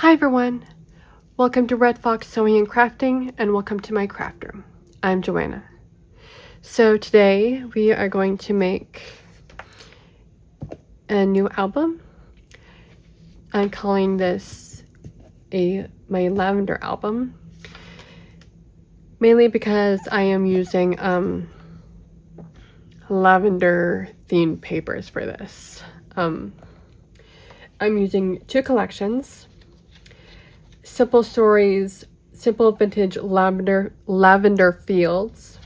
Hi everyone! Welcome to Red Fox Sewing and Crafting, and welcome to my craft room. I'm Joanna. So today we are going to make a new album. I'm calling this my Lavendar Album, mainly because I am using lavender themed papers for this. I'm using two collections. Simple Stories, Simple Vintage Lavender Fields,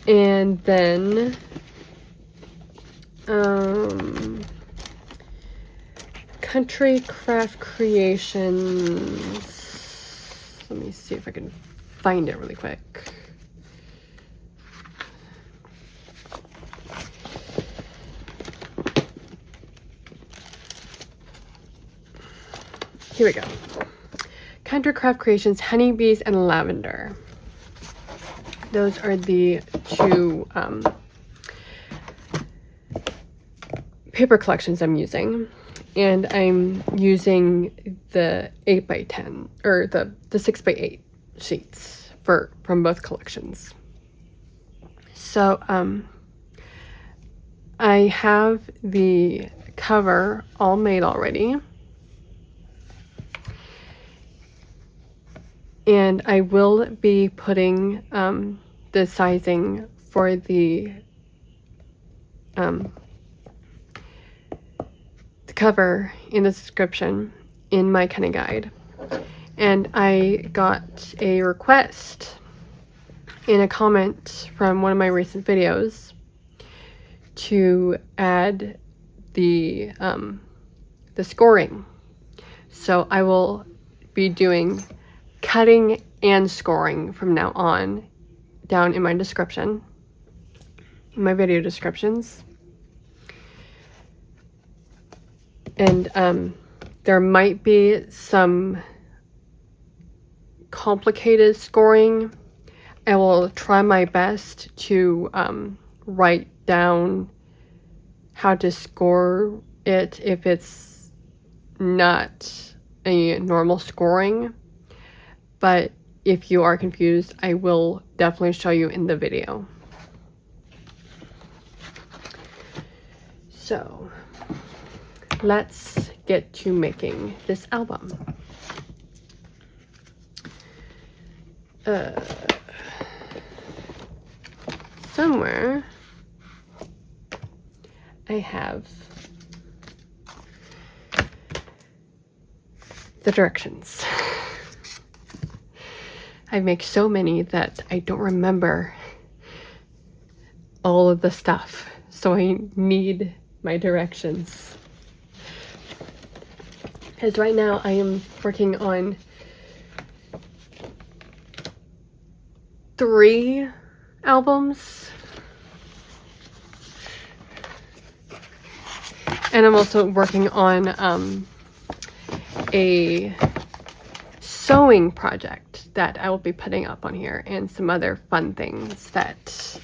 and then Country Craft Creations. Let me see if I can find it really quick. Here we go. Country Craft Creations, Honeybees and Lavender. Those are the two paper collections I'm using. And I'm using the 8x10, or the 6x8 sheets from both collections. So I have the cover all made already. And I will be putting the sizing for the cover in the description in my kind of guide. And I got a request in a comment from one of my recent videos to add the scoring. So I will be doing cutting and scoring from now on down in my description, in my video descriptions. And there might be some complicated scoring. I will try my best to write down how to score it if it's not a normal scoring. But if you are confused, I will definitely show you in the video. So let's get to making this album. Somewhere I have the directions. I make so many that I don't remember all of the stuff, so I need my directions. Because right now I am working on 3 albums, and I'm also working on a sewing project that I will be putting up on here, and some other fun things that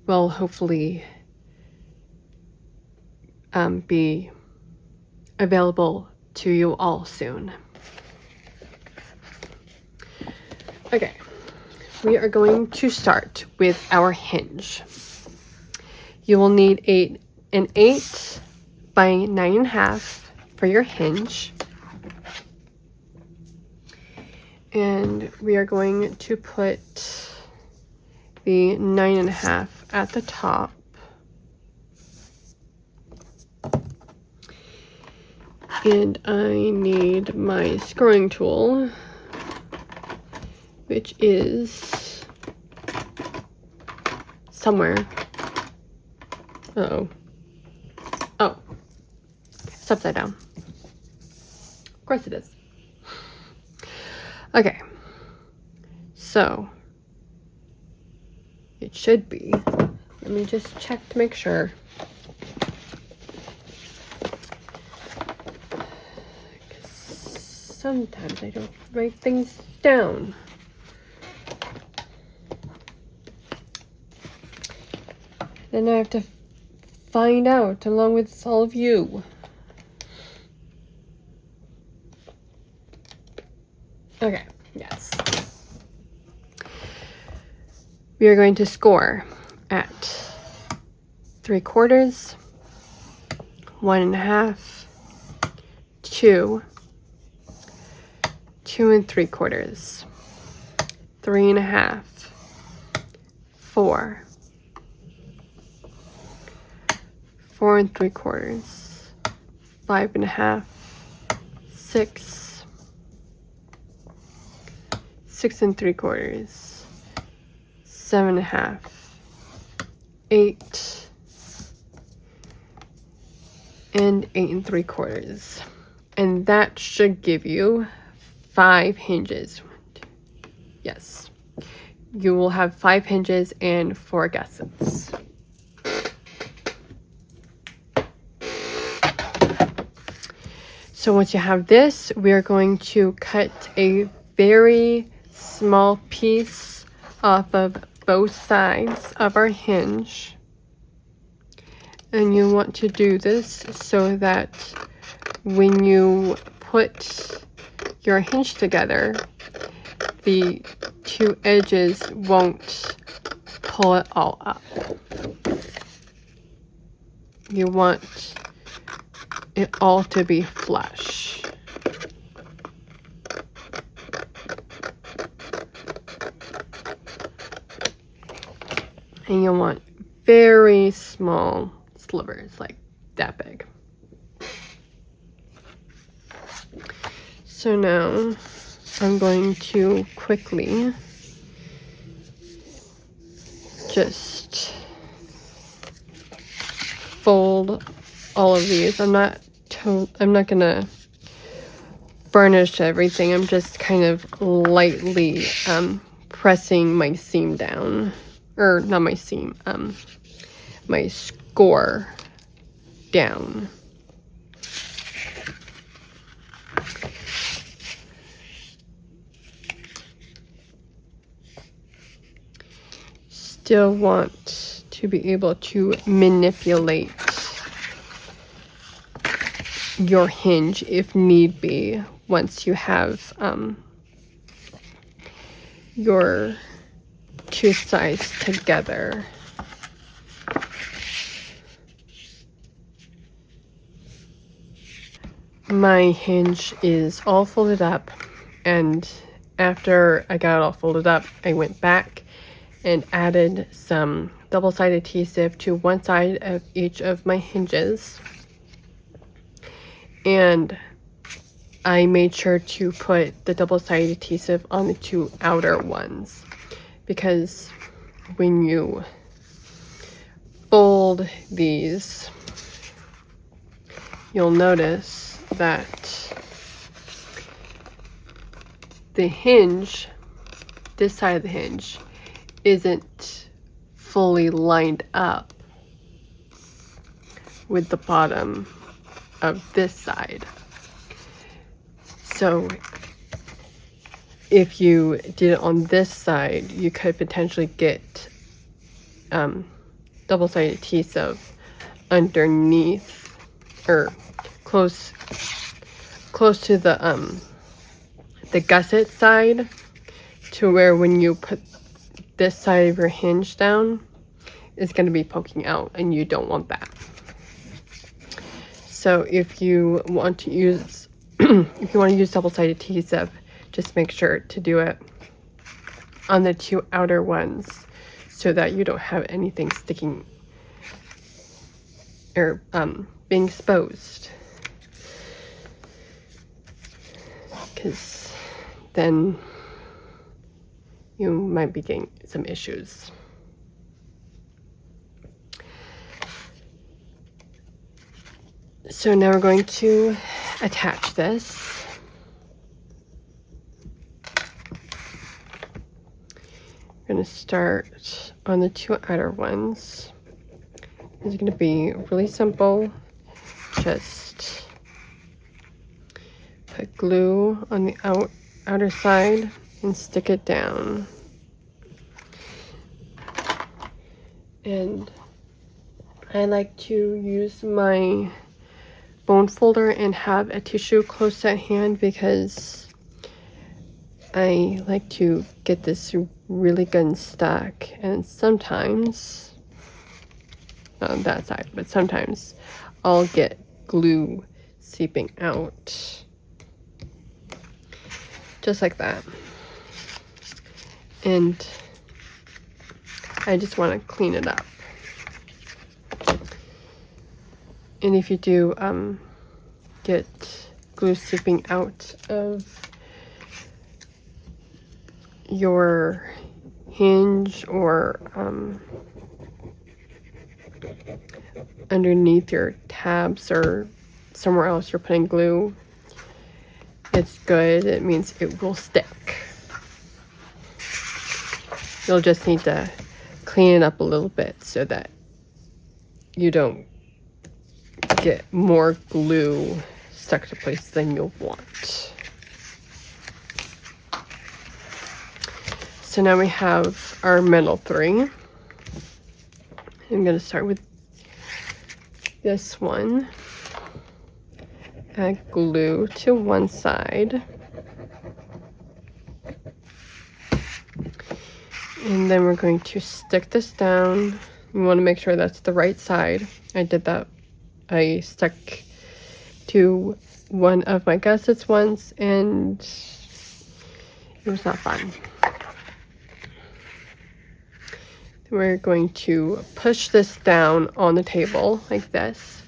will hopefully be available to you all soon. Okay, we are going to start with our hinge. You will need an 8 by 9.5 for your hinge. And we are going to put the 9.5 at the top. And I need my scoring tool, which is somewhere. Uh-oh. Oh, it's upside down. Of course it is. Okay, so it should be. Let me just check to make sure. Sometimes I don't write things down. Then I have to find out along with all of you. Okay, yes. We are going to score at 3/4, 1.5, 2, 2 3/4, 3.5, 4, 4 3/4, 5.5, 6, 6 3/4, 7.5, 8, and 8 3/4. And that should give you 5 hinges. Yes. You will have 5 hinges and 4 gussets. So once you have this, we are going to cut a very small piece off of both sides of our hinge. And you want to do this so that when you put your hinge together, the 2 edges won't pull it all up. You want it all to be flush. And you want very small slivers, like that big. So now I'm going to quickly just fold all of these. I'm not gonna burnish everything. I'm just kind of lightly pressing my seam down, or not my seam, my score down. Still want to be able to manipulate your hinge if need be once you have your 2 sides together. My hinge is all folded up, and after I got it all folded up, I went back and added some double-sided adhesive to one side of each of my hinges. And I made sure to put the double-sided adhesive on the 2 outer ones, because when you fold these, you'll notice that the hinge, this side of the hinge, isn't fully lined up with the bottom of this side. So if you did it on this side, you could potentially get double-sided adhesive underneath, or close to the gusset side, to where when you put this side of your hinge down, it's going to be poking out, and you don't want that. So if you want to use double-sided adhesive, just make sure to do it on the 2 outer ones so that you don't have anything sticking or being exposed, because then you might be getting some issues. So now we're going to attach this. We're going to start on the 2 outer ones. It's going to be really simple. Just put glue on the outer side and stick it down. And I like to use my bone folder and have a tissue close at hand, because I like to get this really good stuck, and sometimes, not on that side, but sometimes I'll get glue seeping out. Just like that. And I just want to clean it up. And if you do get glue seeping out of your hinge or underneath your tabs or somewhere else you're putting glue, it's good. It means it will stick. You'll just need to clean it up a little bit so that you don't get more glue stuck to place than you'll want. So now we have our middle three. I'm going to start with this one. Add glue to one side. And then we're going to stick this down. We want to make sure that's the right side. I did that. I stuck to one of my gussets once and it was not fun. Then we're going to push this down on the table like this.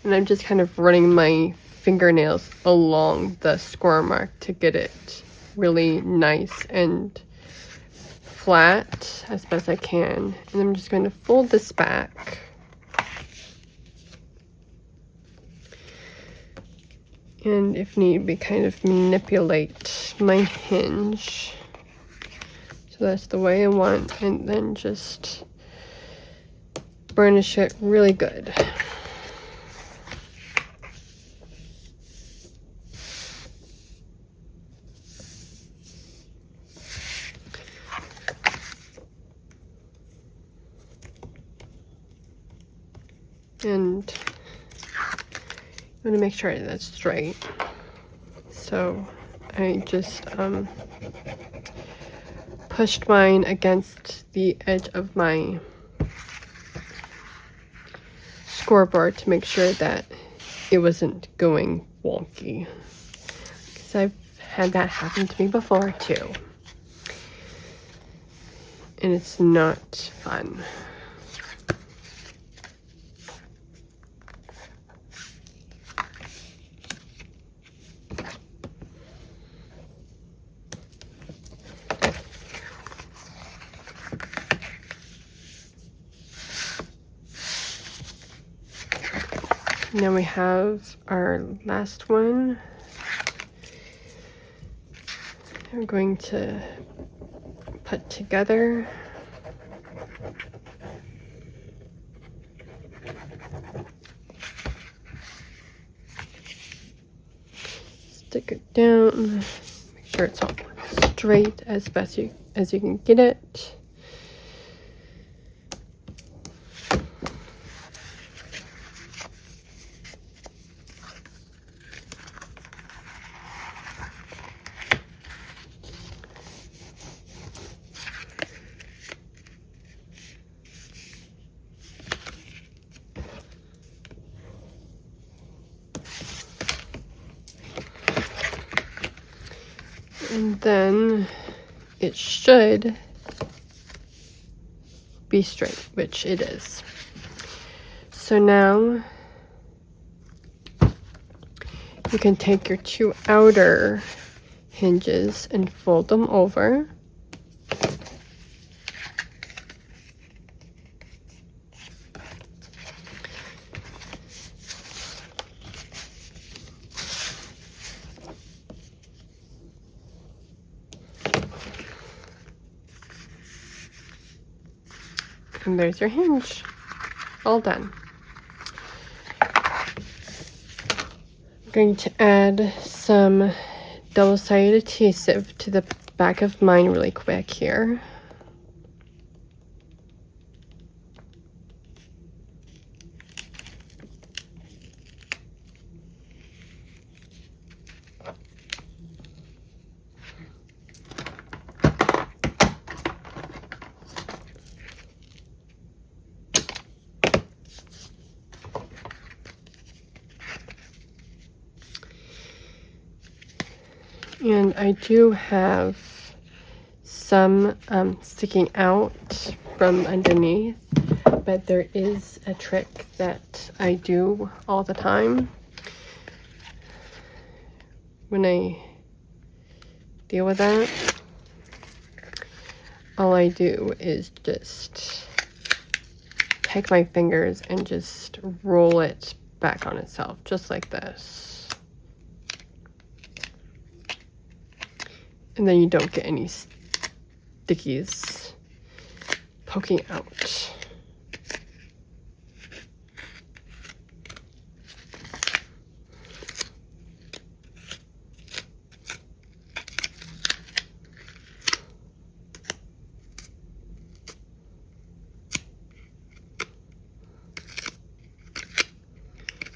And I'm just kind of running my fingernails along the score mark to get it really nice and flat as best I can. And I'm just going to fold this back. And if need be, kind of manipulate my hinge. So that's the way I want, and then just burnish it really good. And I'm gonna make sure that's straight. So I just pushed mine against the edge of my scoreboard to make sure that it wasn't going wonky. Because I've had that happen to me before too. And it's not fun. Now we have our last one. I'm going to put together. Stick it down. Make sure it's all straight as best as you can get it. And then it should be straight, which it is. So now you can take your two outer hinges and fold them over. And there's your hinge, all done. I'm going to add some double-sided adhesive to the back of mine really quick here. And I do have some sticking out from underneath, but there is a trick that I do all the time when I deal with that. All I do is just take my fingers and just roll it back on itself, just like this. And then you don't get any stickies poking out.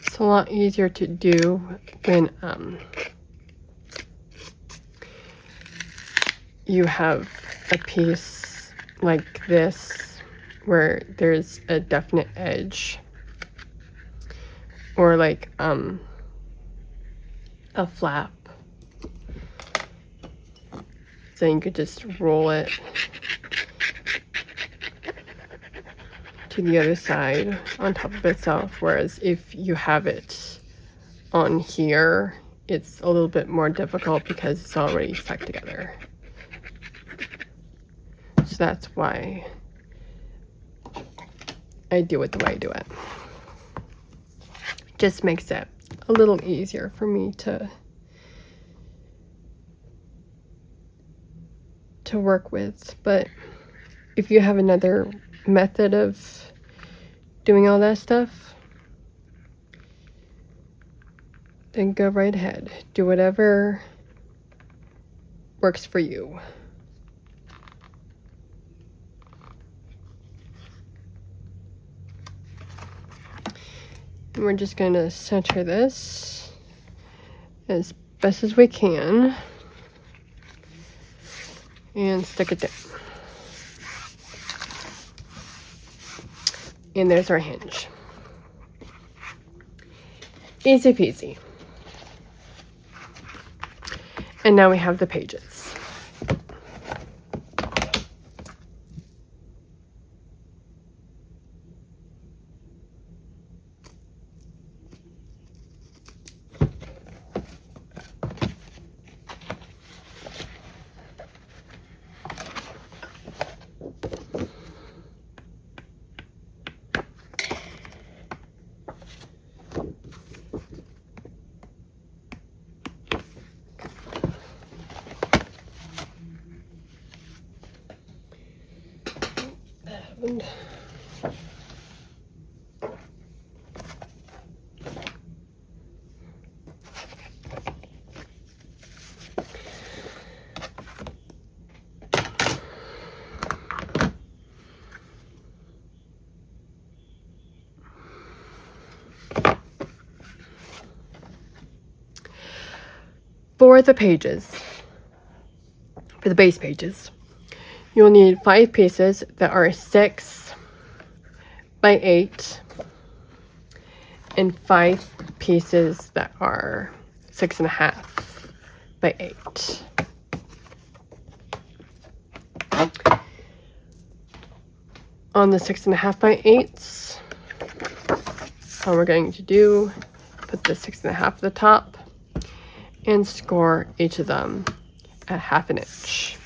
It's a lot easier to do when you have a piece like this where there's a definite edge, or like a flap. So you could just roll it to the other side on top of itself, whereas if you have it on here, it's a little bit more difficult because it's already stuck together. So that's why I do it the way I do it. Just makes it a little easier for me to work with. But if you have another method of doing all that stuff, then go right ahead. Do whatever works for you. And we're just going to center this as best as we can and stick it down. And there's our hinge. Easy peasy. And now we have the pages. And for the pages, for the base pages, you'll need 5 pieces that are 6 by 8 and 5 pieces that are 6.5 by 8. On the 6.5 by 8s, all we're going to do, put the 6.5 at the top and score each of them at 1/2 inch.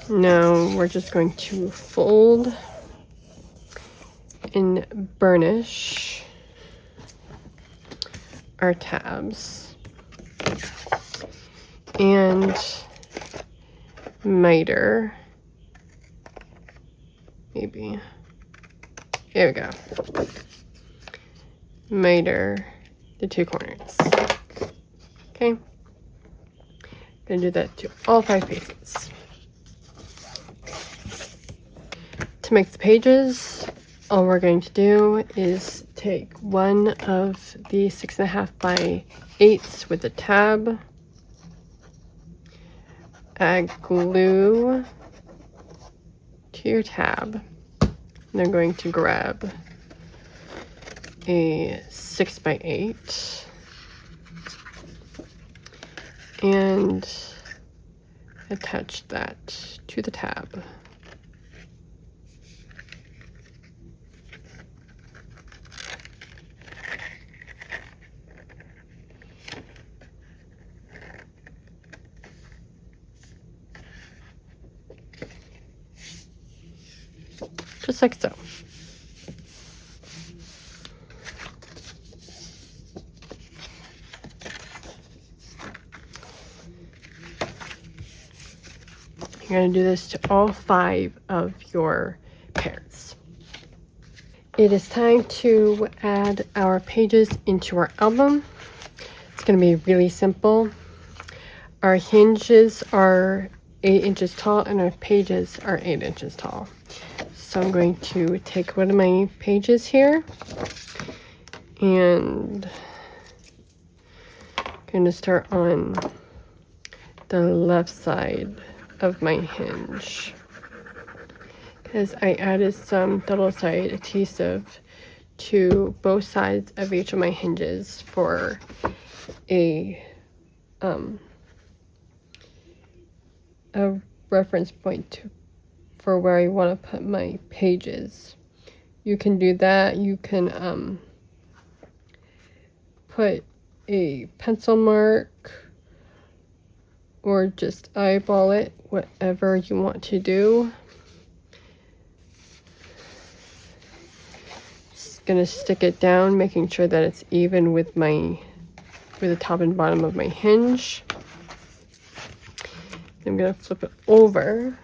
Now we're just going to fold and burnish our tabs and miter, maybe. There we go. Miter the 2 corners. Okay, Gonna do that to all 5 pages. To make the pages, all we're going to do is take one of the 6.5 by 8s with a tab, add glue to your tab, and I'm going to grab a 6 by 8 and attach that to the tab. Just like so. You're going to do this to all 5 of your pairs. It is time to add our pages into our album. It's going to be really simple. Our hinges are 8 inches tall and our pages are 8 inches tall. So I'm going to take one of my pages here and I'm going to start on the left side of my hinge because I added some double-sided adhesive to both sides of each of my hinges for a reference point for where I want to put my pages. You can do that. You can put a pencil mark or just eyeball it, whatever you want to do. Just gonna stick it down, making sure that it's even with the top and bottom of my hinge. I'm gonna flip it over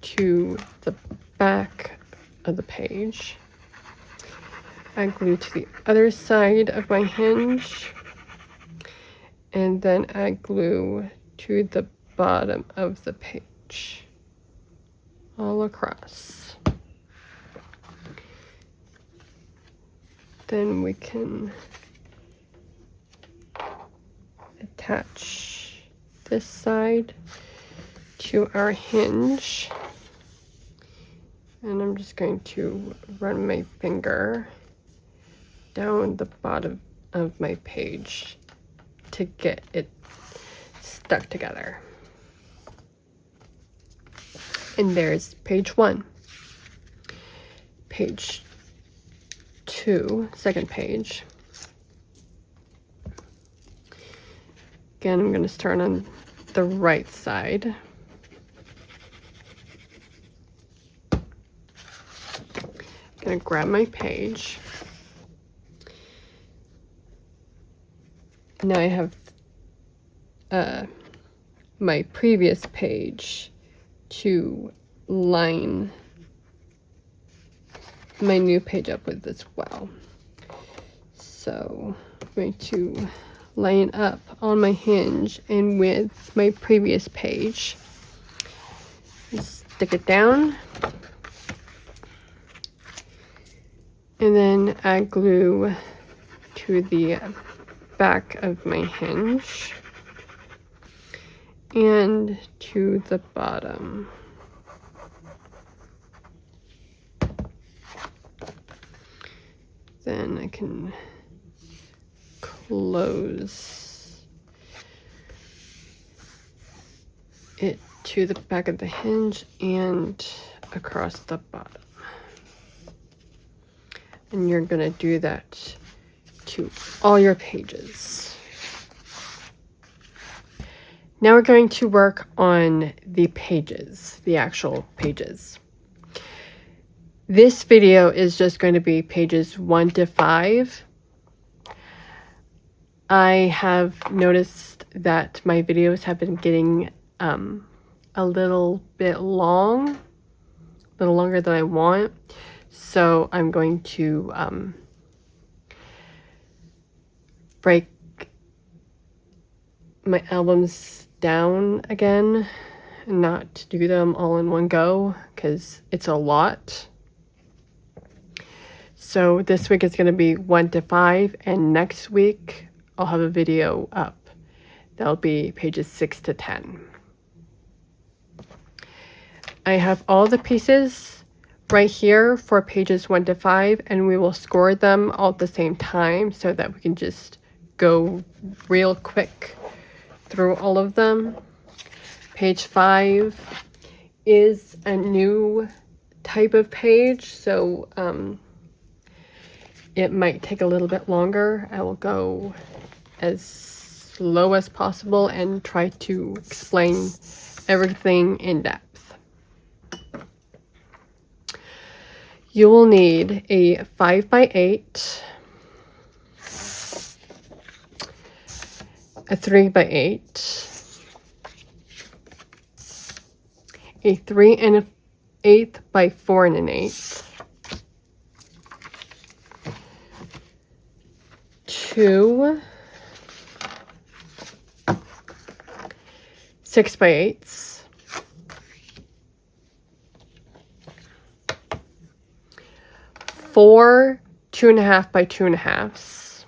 to the back of the page. Add glue to the other side of my hinge, and then add glue to the bottom of the page, all across. Then we can attach this side to our hinge, and I'm just going to run my finger down the bottom of my page to get it stuck together. And there's page 1. Page 2, second page. Again, I'm going to start on the right side. I'm going to grab my page. Now I have my previous page to line my new page up with as well. So I'm going to line up on my hinge and with my previous page. Stick it down. And then add glue to the back of my hinge and to the bottom. Then I can close it to the back of the hinge and across the bottom. And you're gonna do that to all your pages. Now we're going to work on the pages, the actual pages. This video is just going to be pages 1 to 5. I have noticed that my videos have been getting a little bit long, a little longer than I want. So I'm going to break my albums down again and not do them all in one go because it's a lot. So this week is going to be 1 to 5, and next week I'll have a video up. That'll be pages 6 to 10. I have all the pieces right here for pages 1 to 5, and we will score them all at the same time so that we can just go real quick through all of them. Page 5 is a new type of page, so it might take a little bit longer. I will go as slow as possible and try to explain everything in depth. You will need a 5x8, a 3x8, a 3 1/8 by 4 1/8, 2 6x8s, 4 2 1/2 by 2 1/2s,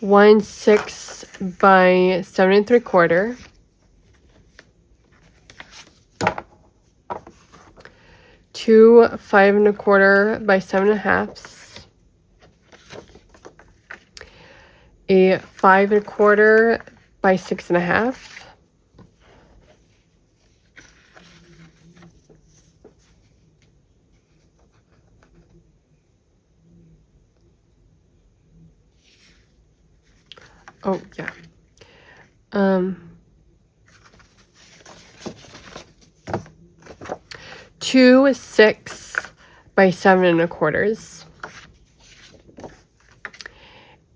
1 6 by 7 3/4, 2 5 1/4 by 7 1/2, a 5 1/4 by 6 1/2, oh yeah, 2 6 by 7 1/4s,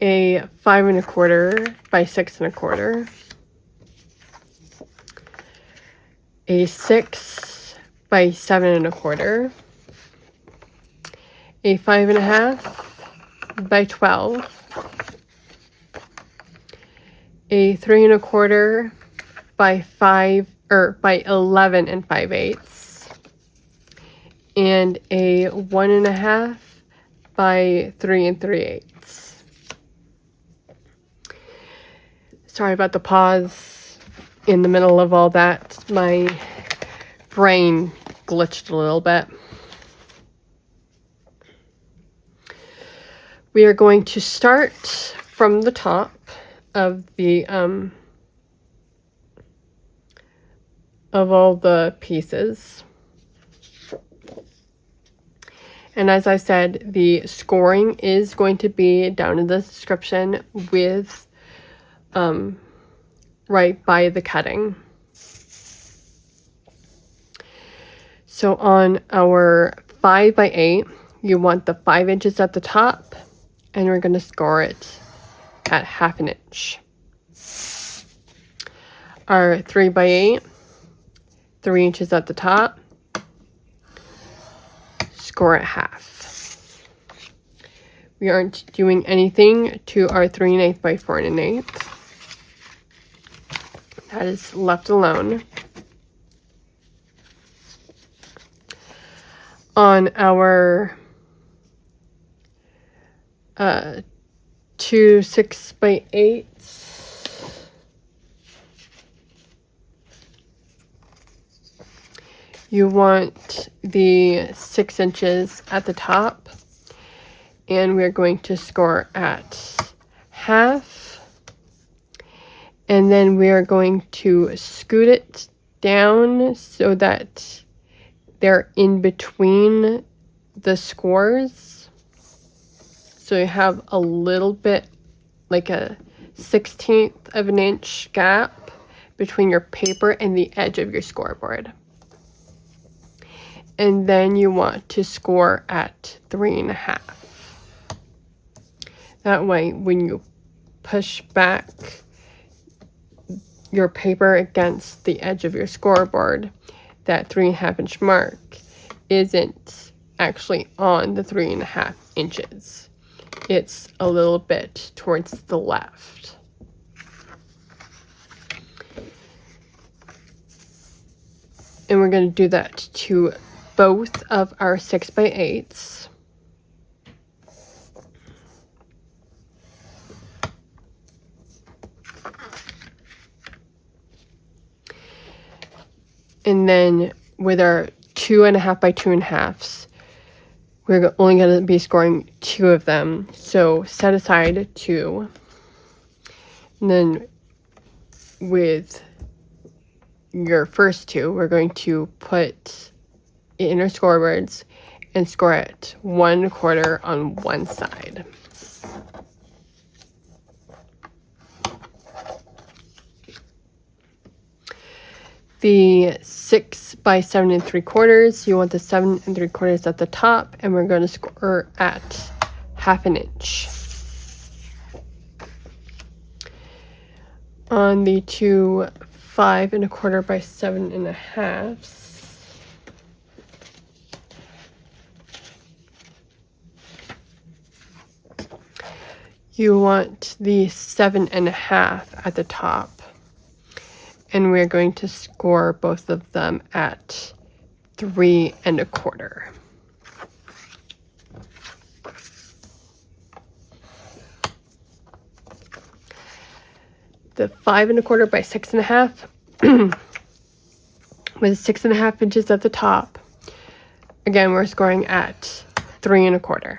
a 5 1/4 by 6 1/4, a 6 by 7 1/4, a 5 1/2 by 12, a 3 1/4 by 5 or by 11 5/8, and a 1 1/2 by 3 3/8. Sorry about the pause in the middle of all that. My brain glitched a little bit. We are going to start from the top of the of all the pieces. And as I said, the scoring is going to be down in the description with right by the cutting. So on our 5x8, you want the 5 inches at the top, and we're going to score it at 1/2 inch. Our 3x8, 3 inches at the top, score at 1/2. We aren't doing anything to our 3 1/8 by 4 1/8. That is left alone. On our 2 6x8s, you want the 6 inches at the top, and we're going to score at 1/2. And then we are going to scoot it down so that they're in between the scores. So you have a little bit, like a 1/16 of an inch gap between your paper and the edge of your scoreboard. And then you want to score at 3 1/2. That way, when you push back your paper against the edge of your scoreboard, that 3 1/2 inch mark isn't actually on the 3 1/2 inches. It's a little bit towards the left. And we're going to do that to both of our 6x8s. And then with our 2.5 by 2.5s, we're only going to be scoring 2 of them. So set aside 2. And then with your first 2, we're going to put it in our scoreboards and score it 1/4 on one side. The 6 by 7 3/4, you want the 7 3/4 at the top, and we're going to score at 1/2 inch. On the 2 5 1/4 by 7 1/2, you want the 7 1/2 at the top. And we're going to score both of them at 3 1/4. The 5 1/4 by 6 1/2 with 6 1/2 inches at the top. Again, we're scoring at 3 1/4.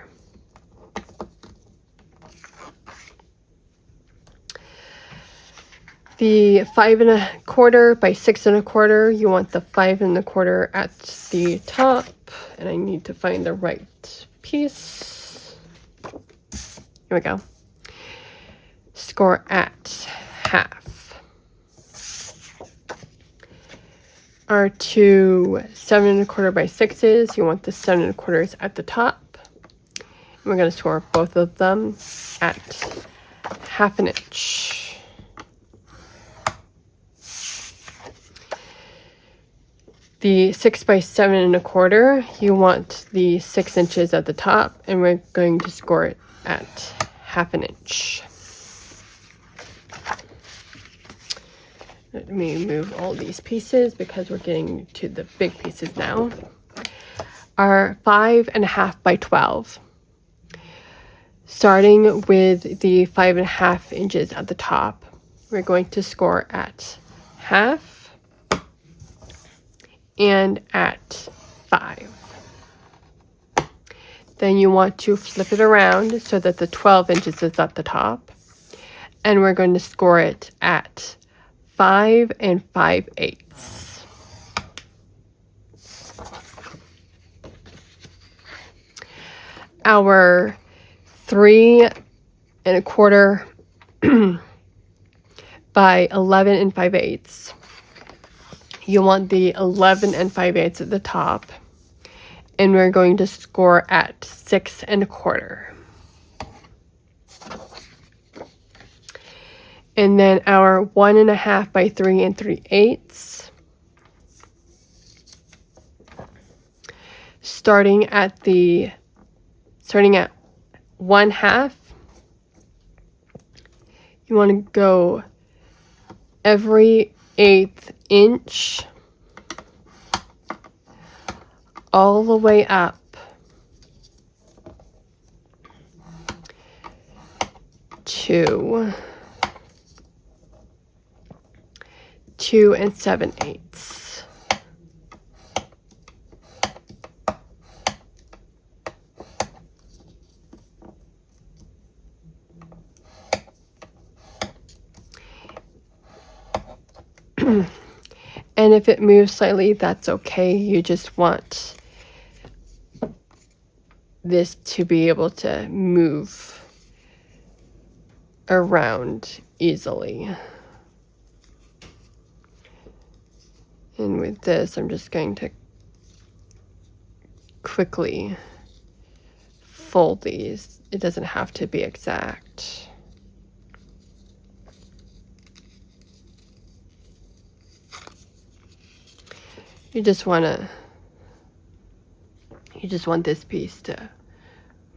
The 5 1/4 by 6 1/4, you want the 5 1/4 at the top, and I need to find the right piece. Here we go. Score at 1/2. Our 2 7 1/4 by 6s, you want the 7 1/4 at the top. And we're going to score both of them at 1/2 inch. The 6 by 7 1/4, you want the 6 inches at the top, and we're going to score it at 1/2 inch. Let me move all these pieces because we're getting to the big pieces now. Our 5 1/2 by 12. Starting with the 5 1/2 inches at the top, we're going to score at 1/2 and at 5. Then you want to flip it around so that the 12 inches is at the top, and we're going to score it at 5 5/8. Our 3 1/4 by 11 5/8. You want the 11 5/8 at the top, and we're going to score at 6 1/4. And then our 1 1/2 by 3 3/8. Starting at 1/2, you want to go every 1/8 inch all the way up to 2 7/8. And if it moves slightly, that's okay. You just want this to be able to move around easily. And with this, I'm just going to quickly fold these. It doesn't have to be exact. You just want this piece to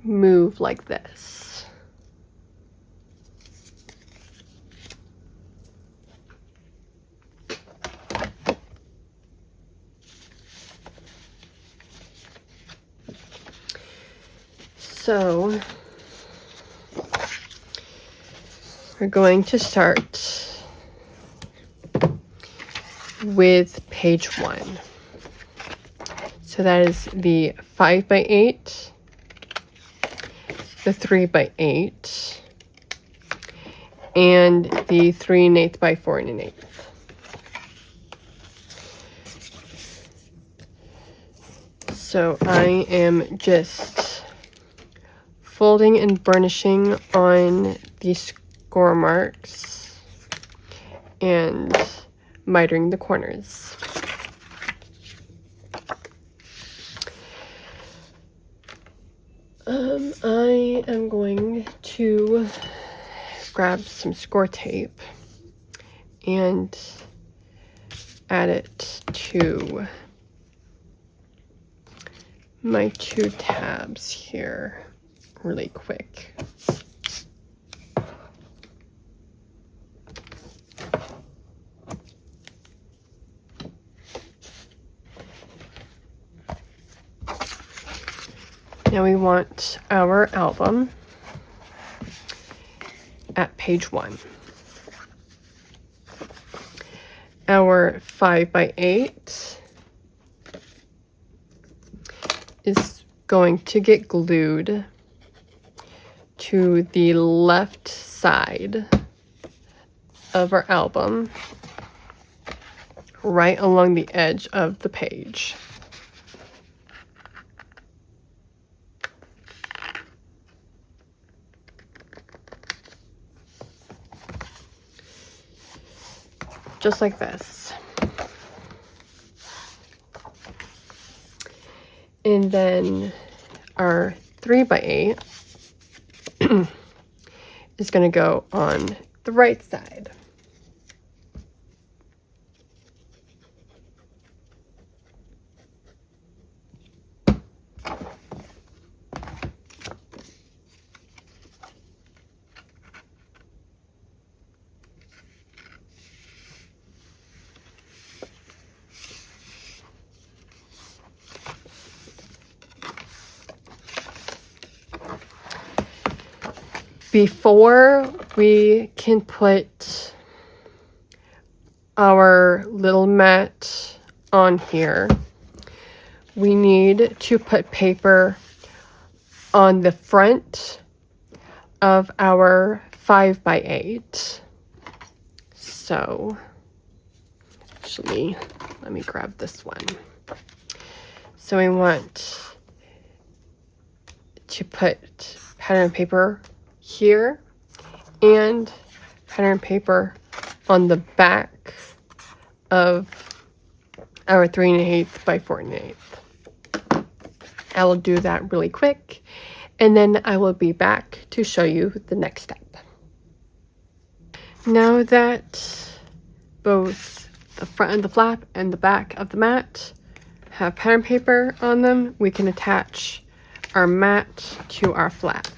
move like this. So we're going to start with page 1. So that is the 5x8, the 3x8, and the 3 1/8 by 4 1/8. So I am just folding and burnishing on the score marks and mitering the corners. I am going to grab some score tape and add it to my 2 tabs here really quick. Now we want our album at page 1. Our 5x8 is going to get glued to the left side of our album, right along the edge of the page. Just like this. And then our 3x8 is going to go on the right side. Before we can put our little mat on here, we need to put paper on the front of our 5x8. So, actually, let me grab this one. So we want to put pattern paper here and pattern paper on the back of our 3 1/8 by 4 1/8. I will do that really quick, and then I will be back to show you the next step. Now that both the front of the flap and the back of the mat have pattern paper on them, we can attach our mat to our flap.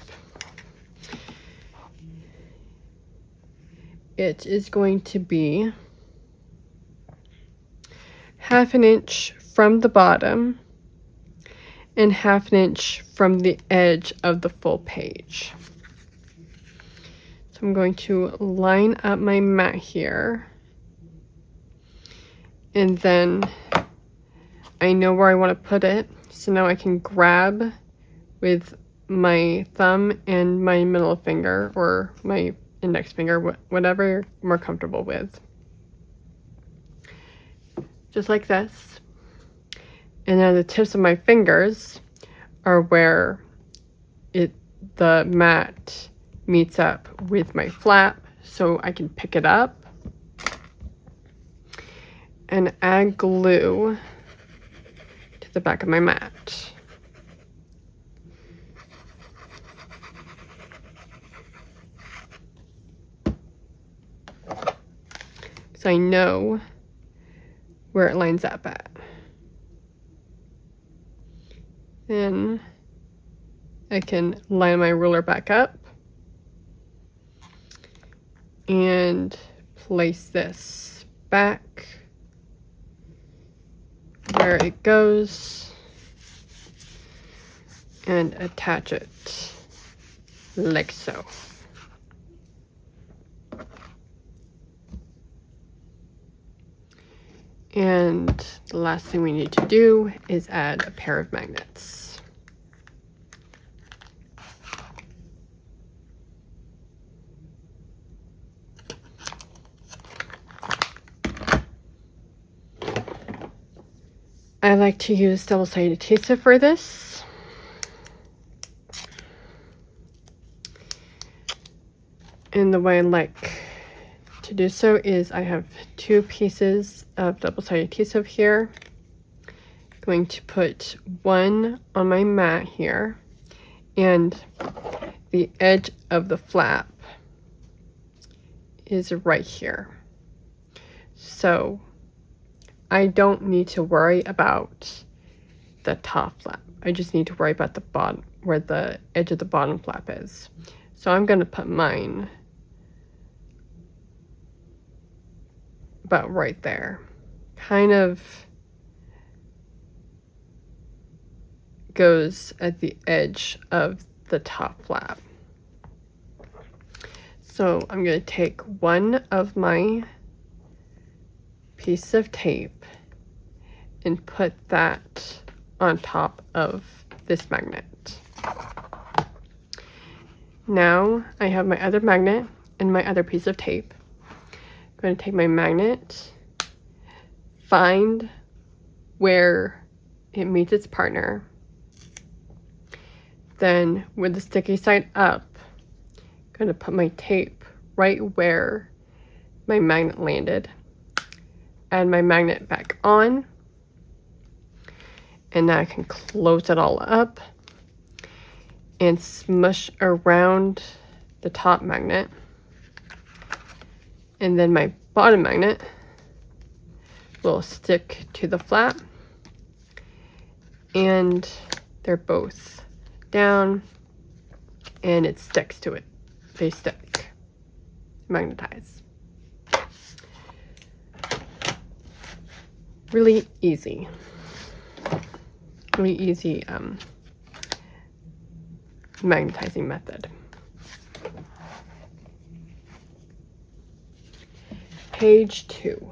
It is going to be 1/2 inch from the bottom and 1/2 inch from the edge of the full page. So I'm going to line up my mat here, and then I know where I want to put it, so now I can grab with my thumb and my middle finger, or my index finger, whatever you're more comfortable with. Just like this. And then the tips of my fingers are where the mat meets up with my flap, so I can pick it up and add glue to the back of my mat. So I know where it lines up at. Then I can line my ruler back up and place this back where it goes, and attach it like so. And the last thing we need to do is add a pair of magnets. I like to use double-sided adhesive for this. And the way I like to do so is I have 2 pieces of double-sided adhesive here. I'm going to put one on my mat here, and the edge of the flap is right here. So I don't need to worry about the top flap. I just need to worry about the bottom, where the edge of the bottom flap is. So I'm going to put mine about right there. Kind of goes at the edge of the top flap. So I'm going to take one of my pieces of tape and put that on top of this magnet. Now I have my other magnet and my other piece of tape. I'm going to take my magnet, find where it meets its partner, then with the sticky side up, I'm going to put my tape right where my magnet landed, add my magnet back on, and now I can close it all up and smush around the top magnet, and then my bottom magnet will stick to the flap, and they're both down and it sticks to it. They stick, magnetize. Really easy magnetizing method. Page 2.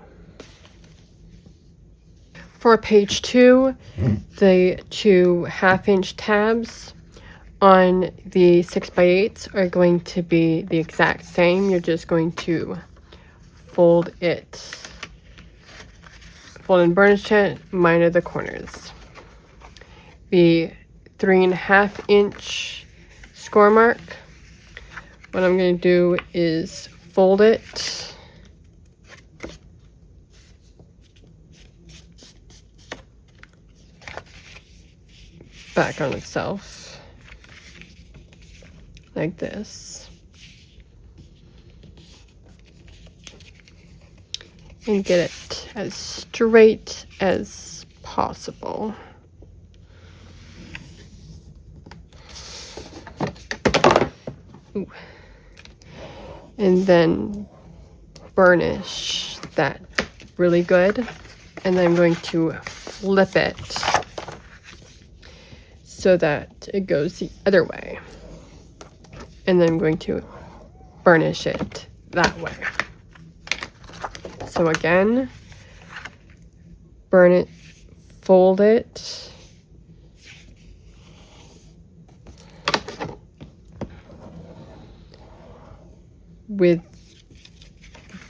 For page 2, the 2 half-inch tabs on the 6x8s are going to be the exact same. You're just going to fold and burnish it, minus the corners. The 3.5-inch score mark, what I'm going to do is fold it back on itself like this, and get it as straight as possible. Ooh. And then burnish that really good, and then I'm going to flip it so that it goes the other way, and then I'm going to burnish it that way. So again, burn it, fold it, with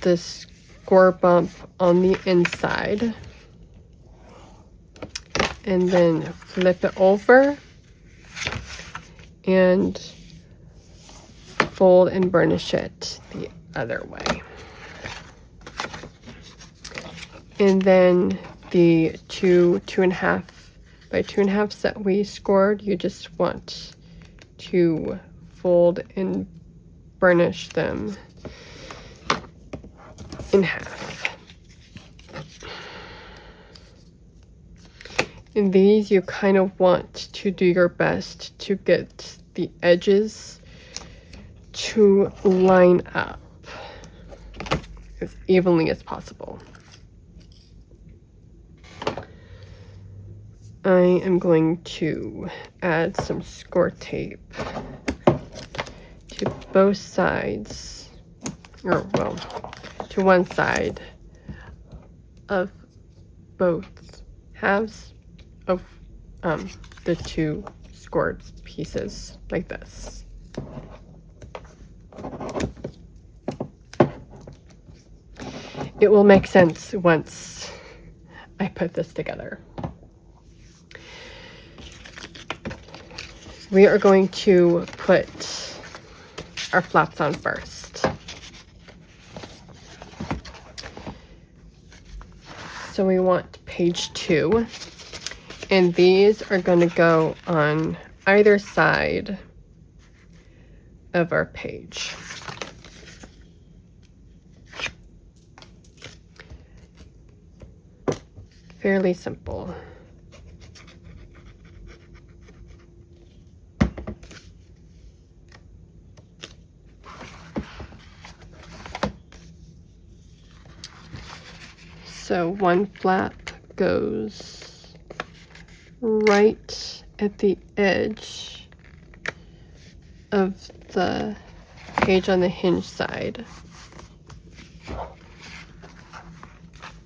the score bump on the inside, and then flip it over and fold and burnish it the other way. And then the 2.5 by 2.5s that we scored, you just want to fold and burnish them in half. In these, you kind of want to do your best to get the edges to line up as evenly as possible. I am going to add some score tape to both sides, or well, to one side of both halves of the two scored pieces, like this. It will make sense once I put this together. We are going to put our flaps on first. So we want page 2, and these are going to go on either side of our page. Fairly simple. So one flap goes right at the edge of the page on the hinge side,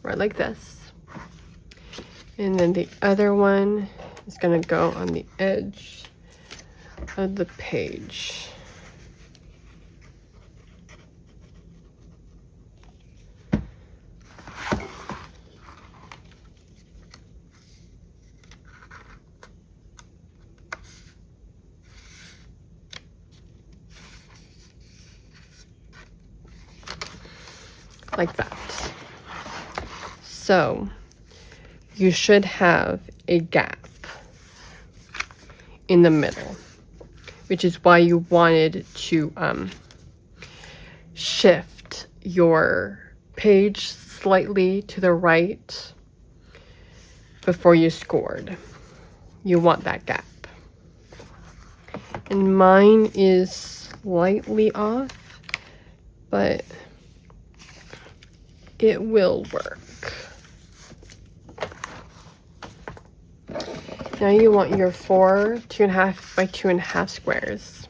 right like this. And then the other one is going to go on the edge of the page. Like that. So you should have a gap in the middle, which is why you wanted to shift your page slightly to the right before you scored. You want that gap. And mine is slightly off, but it will work. Now you want your 4 2.5 by 2.5 squares.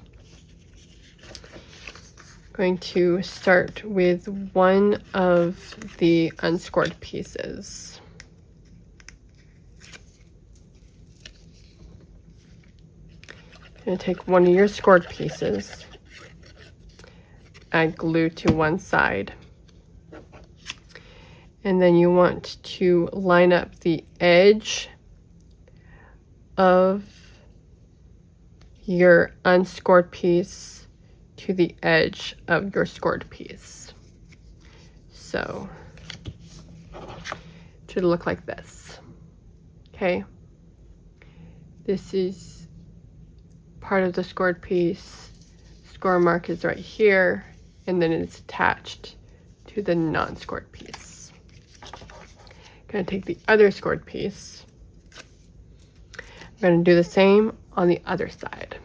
Going to start with one of the unscored pieces. Going to take one of your scored pieces, add glue to one side, and then you want to line up the edge of your unscored piece to the edge of your scored piece. So it should look like this. Okay, this is part of the scored piece. Score mark is right here, and then it's attached to the non-scored piece. Going to take the other scored piece. I'm going to do the same on the other side.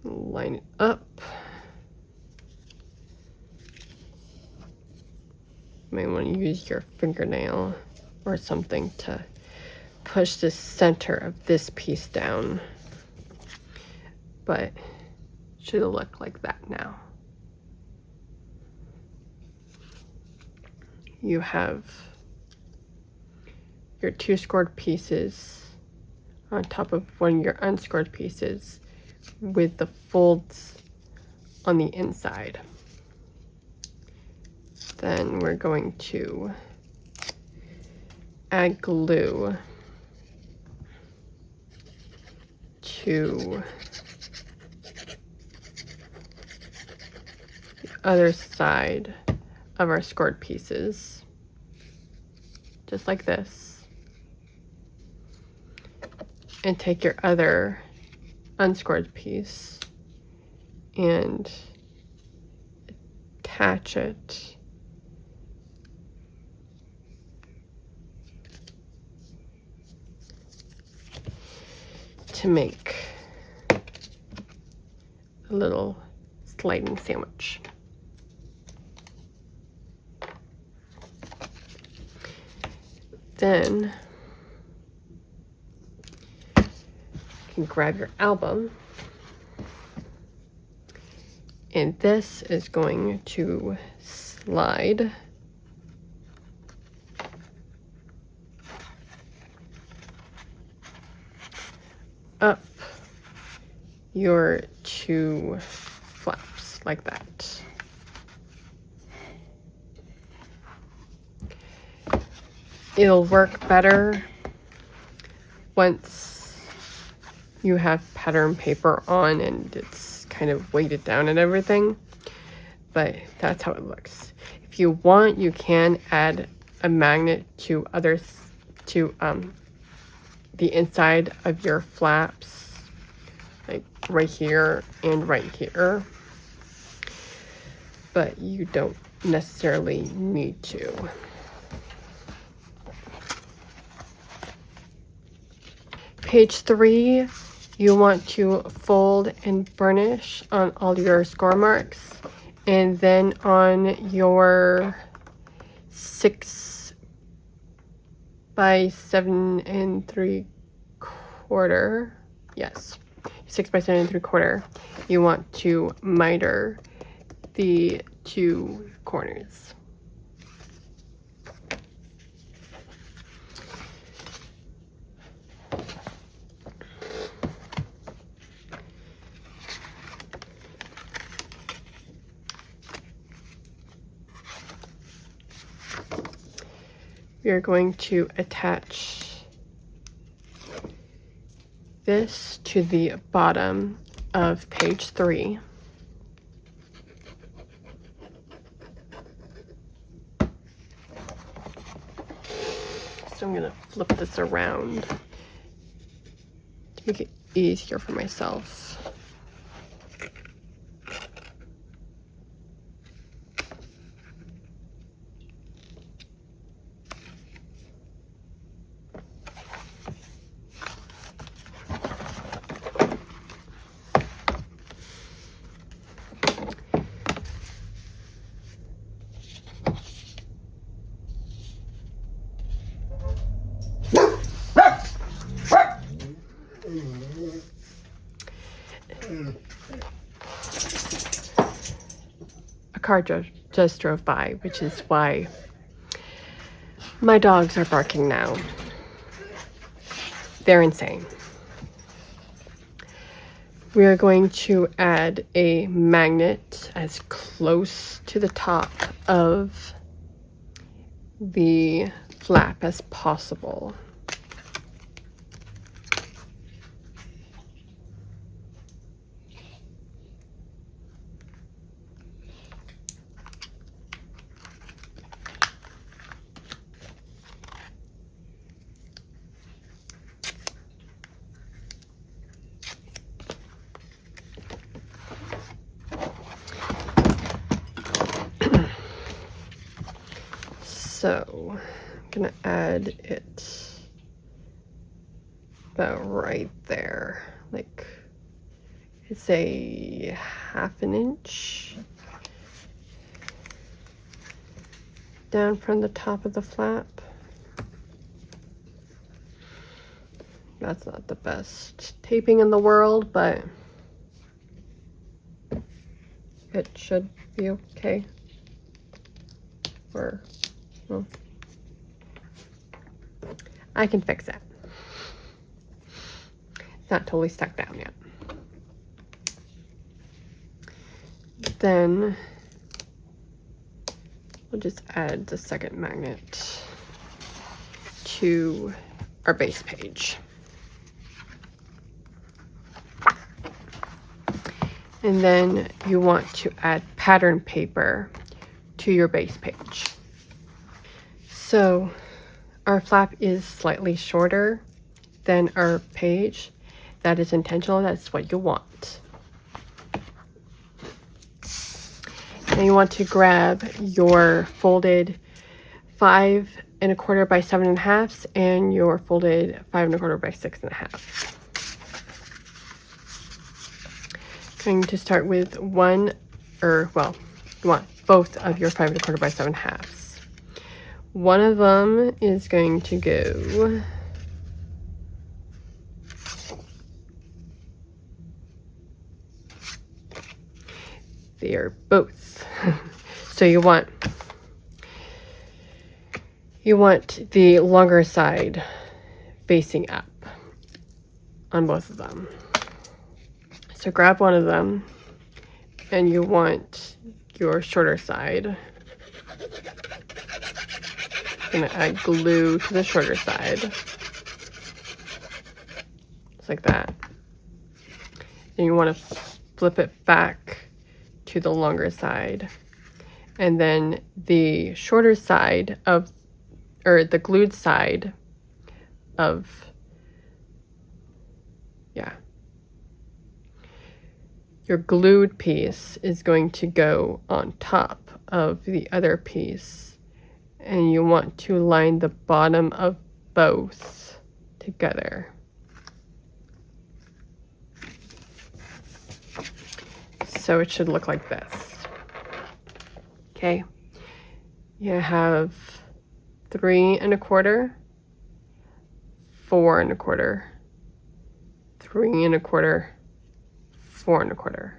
Line it up. You may want to use your fingernail or something to push the center of this piece down. But should look like that now. You have your 2 scored pieces on top of one of your unscored pieces with the folds on the inside. Then we're going to add glue to the other side of our scored pieces, just like this, and take your other unscored piece and attach it to make a little sliding sandwich. Then you can grab your album, and this is going to slide up your two flaps like that. It'll work better once you have pattern paper on and it's kind of weighted down and everything, but that's how it looks. If you want, you can add a magnet to the inside of your flaps, like right here and right here, but you don't necessarily need to. Page 3, you want to fold and burnish on all your score marks, and then on your 6 by 7 3/4, yes, 6 by 7 3/4, you want to miter the two corners. We are going to attach this to the bottom of page 3. So I'm going to flip this around to make it easier for myself. A car just drove by, which is why my dogs are barking now. They're insane. We are going to add a magnet as close to the top of the flap as possible. So I'm gonna add it about right there, like it's a 1/2 inch down from the top of the flap. That's not the best taping in the world, but it should be okay. Or well, I can fix it. It's not totally stuck down yet. Then we'll just add the second magnet to our base page. And then you want to add pattern paper to your base page. So our flap is slightly shorter than our page. That is intentional, that's what you want. And you want to grab your folded 5 1/4 by 7 1/2 and your folded 5 1/4 by 6 1/2. Going to start with one, or well, you want both of your 5 1/4 by 7/2. One of them is going to go they are both. So you want the longer side facing up on both of them. So grab one of them, and you want your shorter side. I'm gonna add glue to the shorter side. Just like that. And you want to flip it back to the longer side. And then the shorter side of, or the glued side of, your glued piece is going to go on top of the other piece. And you want to line the bottom of both together. So it should look like this. Okay. You have 3 1/4, 4 1/4, 3 1/4, 4 1/4.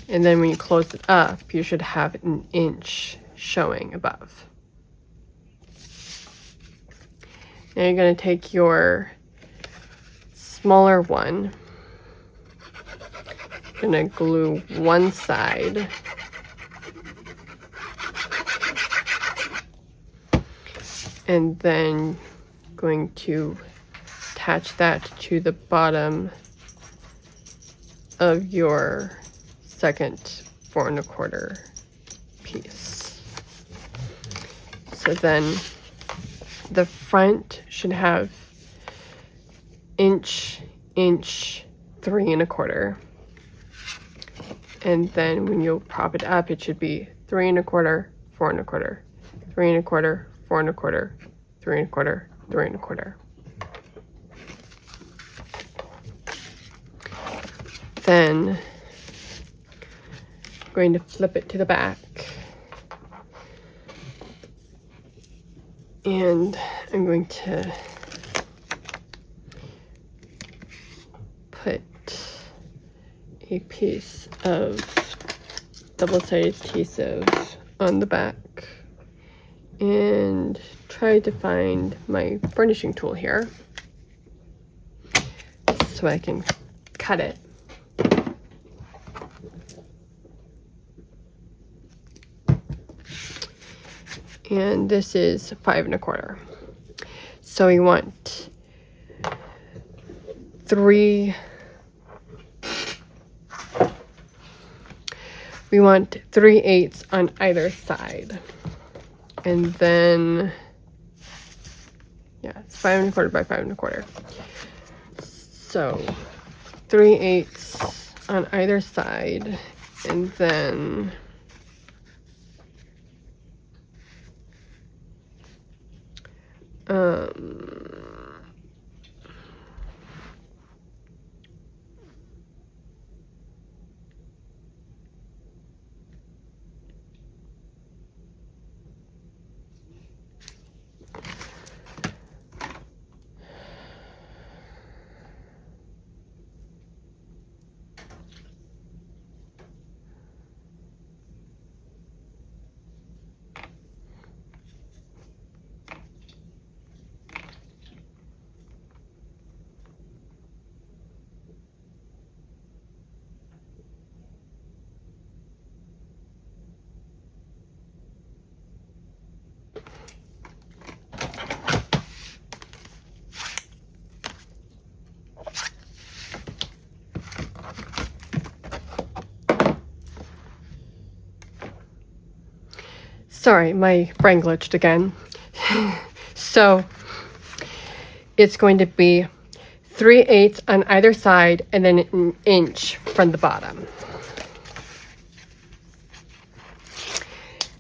And then when you close it up, you should have an inch showing above. Now you're going to take your smaller one. You're going to glue one side. And then going to attach that to the bottom of your second 4 1/4 piece. So then the front should have inch, 3 1/4. And then when you prop it up, it should be 3 1/4, 4 1/4, 3 1/4, 4 1/4, 3 1/4, 3 1/4. Then I'm going to flip it to the back. And I'm going to put a piece of double-sided adhesive on the back and try to find my burnishing tool here so I can cut it. And this is 5 1/4. So we want 3 8 on either side. And then, it's 5 1/4 by 5 1/4. So 3 8 on either side, and then sorry, my brain glitched again. So it's going to be 3 8 on either side and then an inch from the bottom.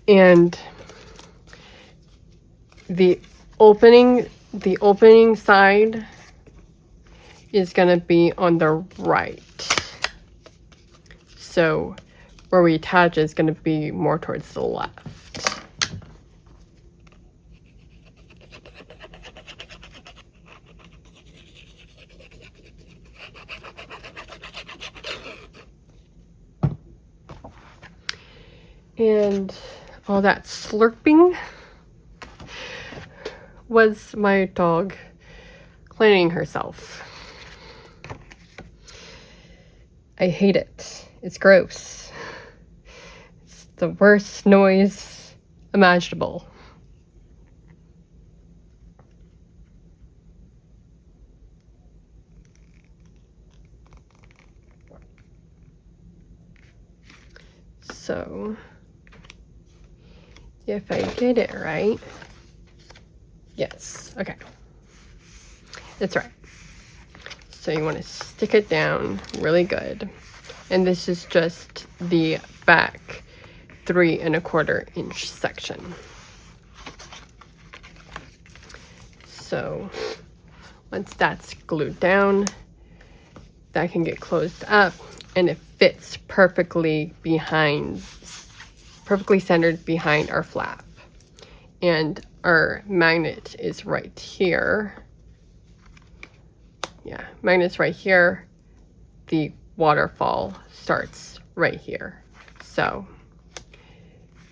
And the opening side is going to be on the right. So where we attach is going to be more towards the left. And all that slurping was my dog cleaning herself. I hate it. It's gross. It's the worst noise imaginable. So, if I get it right, yes, okay, that's right. So you want to stick it down really good. And this is just the back 3 1/4 inch section. So once that's glued down, that can get closed up and it fits perfectly centered behind our flap. And our magnet is right here. Yeah, magnet's right here. The waterfall starts right here. So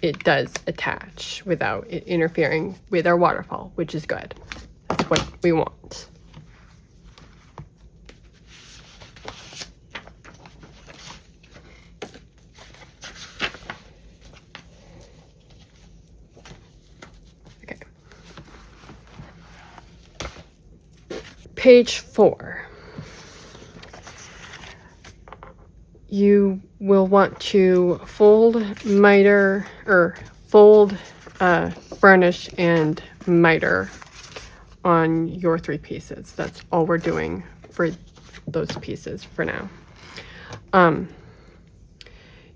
it does attach without it interfering with our waterfall, which is good. That's what we want. Okay. Page 4. You will want to fold, miter, or fold, burnish, and miter on your 3 pieces. That's all we're doing for those pieces for now.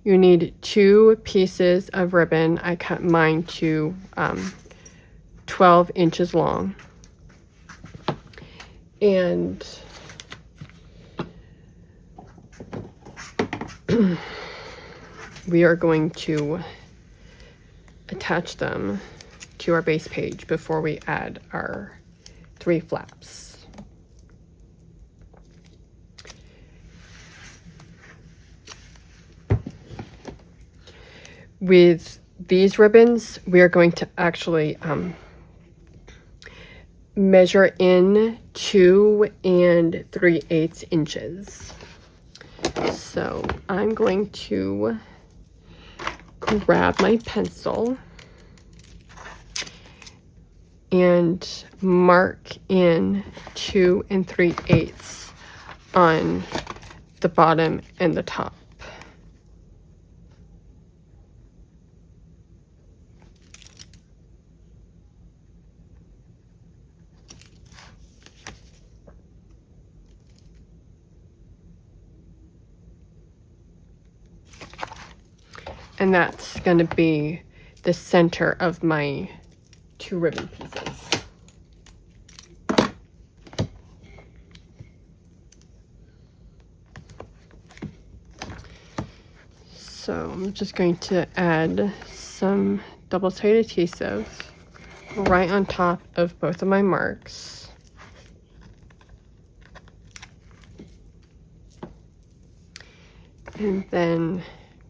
You need 2 pieces of ribbon. I cut mine to 12 inches long. And we are going to attach them to our base page before we add our 3 flaps. With these ribbons, we are going to actually measure in 2 3/8 inches. So I'm going to grab my pencil and mark in 2 3/8 on the bottom and the top. And that's going to be the center of my 2 ribbon pieces. So I'm just going to add some double-sided adhesive right on top of both of my marks. And then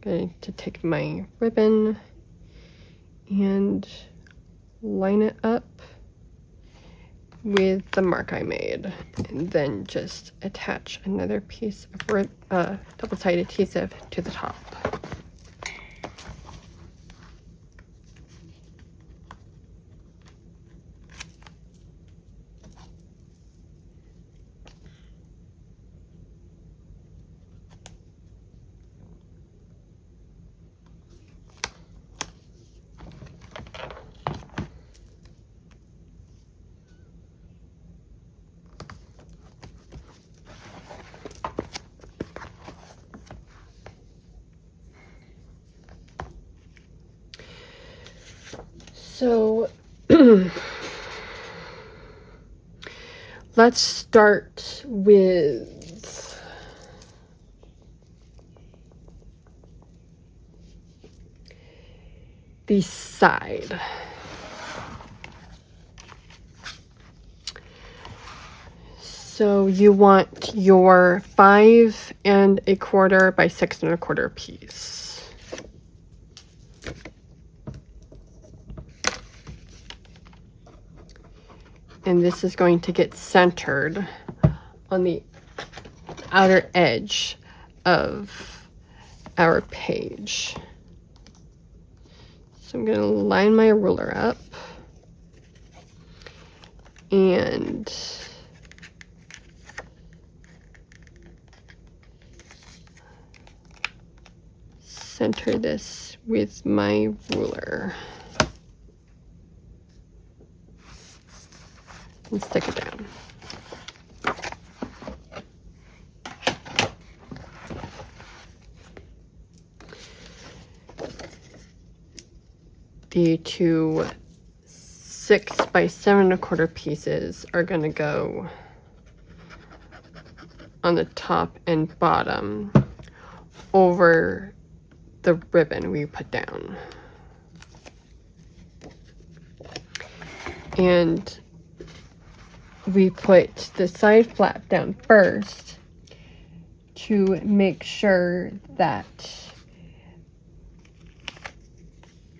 going to take my ribbon and line it up with the mark I made, and then just attach another piece of double-sided adhesive to the top. So let's start with the side. So you want your 5 1/4 by 6 1/4 piece. And this is going to get centered on the outer edge of our page. So I'm going to line my ruler up and center this with my ruler and stick it down. The two 6 by 7 1/4 pieces are going to go on the top and bottom over the ribbon we put down. And we put the side flap down first to make sure that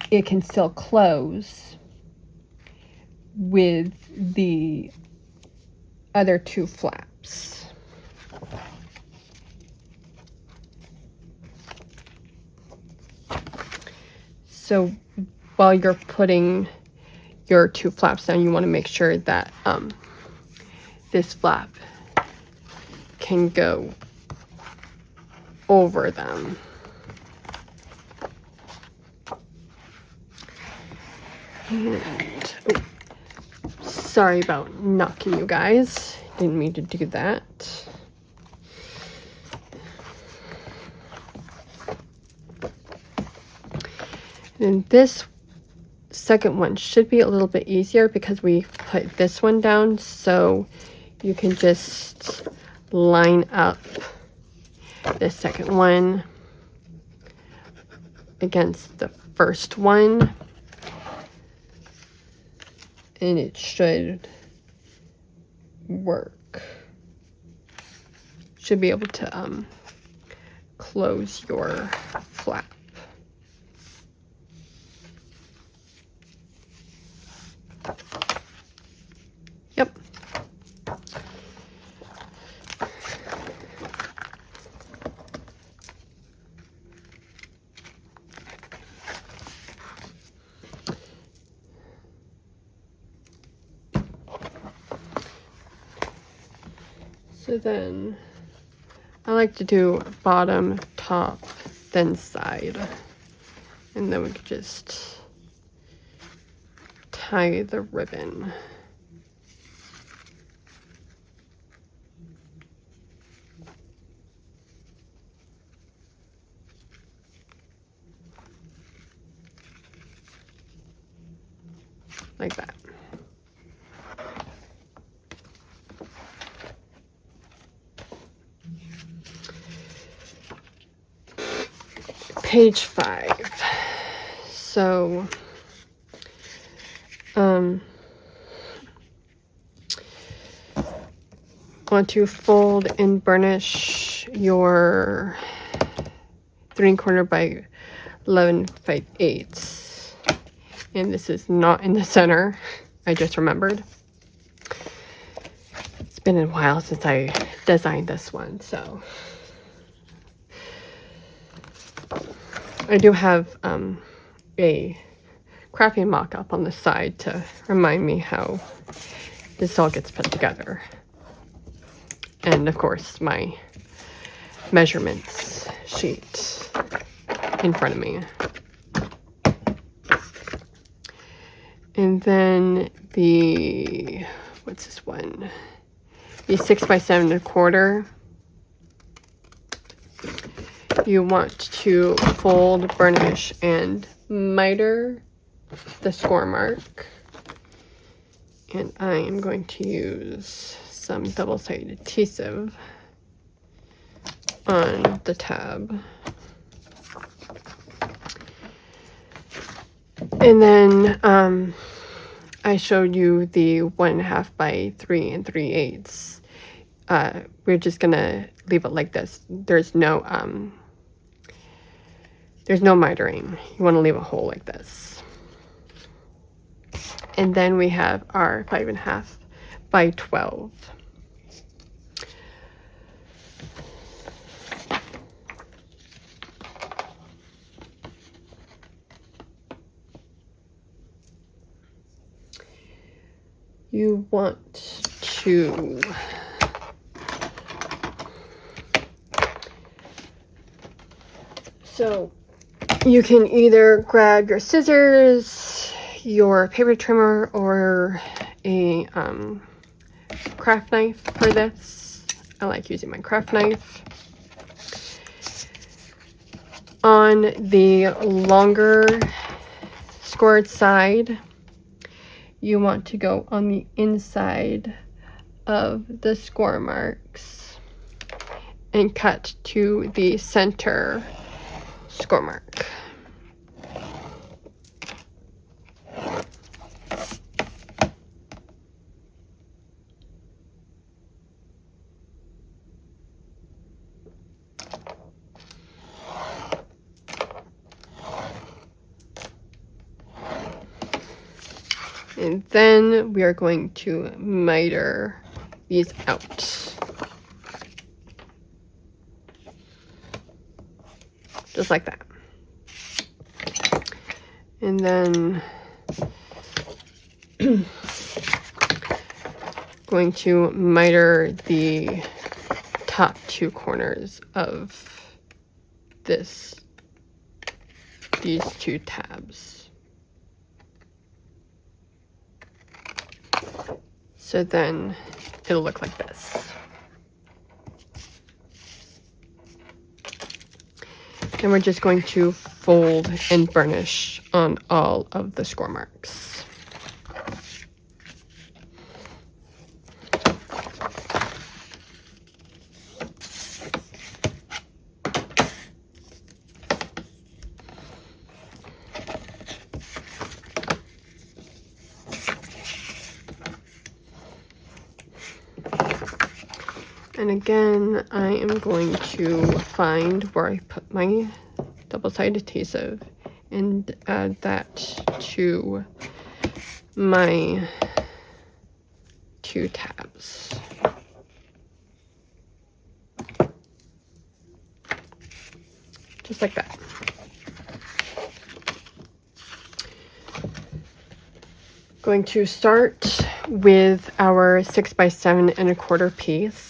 it can still close with the other two flaps. So while you're putting your two flaps down, you want to make sure that this flap can go over them. And sorry about knocking you guys. Didn't mean to do that. And this second one should be a little bit easier because we put this one down, so you can just line up the second one against the first one, and it should work. Should be able to close your flap. Yep. So then I like to do bottom, top, then side. And then we could just tie the ribbon. Like that. Page 5. So, want to fold and burnish your 3 1/4 by 11 5/8. And this is not in the center. I just remembered. It's been a while since I designed this one, so I do have a crappy mock-up on the side to remind me how this all gets put together. And of course my measurements sheet in front of me. And then the, what's this one? The 6 by 7 1/4. You want to fold, burnish, and miter the score mark. And I am going to use some double-sided adhesive on the tab. And then I showed you the 1.5 by 3 3/8. We're just gonna leave it like this. There's no mitering. You want to leave a hole like this. And then we have our 5.5 by 12. You want to you can either grab your scissors, your paper trimmer, or a craft knife for this. I like using my craft knife. On the longer scored side, you want to go on the inside of the score marks and cut to the center score mark. And then we are going to miter these out. Just like that. And then going to miter the top 2 corners of these 2 tabs. So then it'll look like this. And we're just going to fold and burnish on all of the score marks. And again, I am going to find where I put my double-sided adhesive and add that to my 2 tabs. Just like that. Going to start with our 6 by 7 1/4 piece.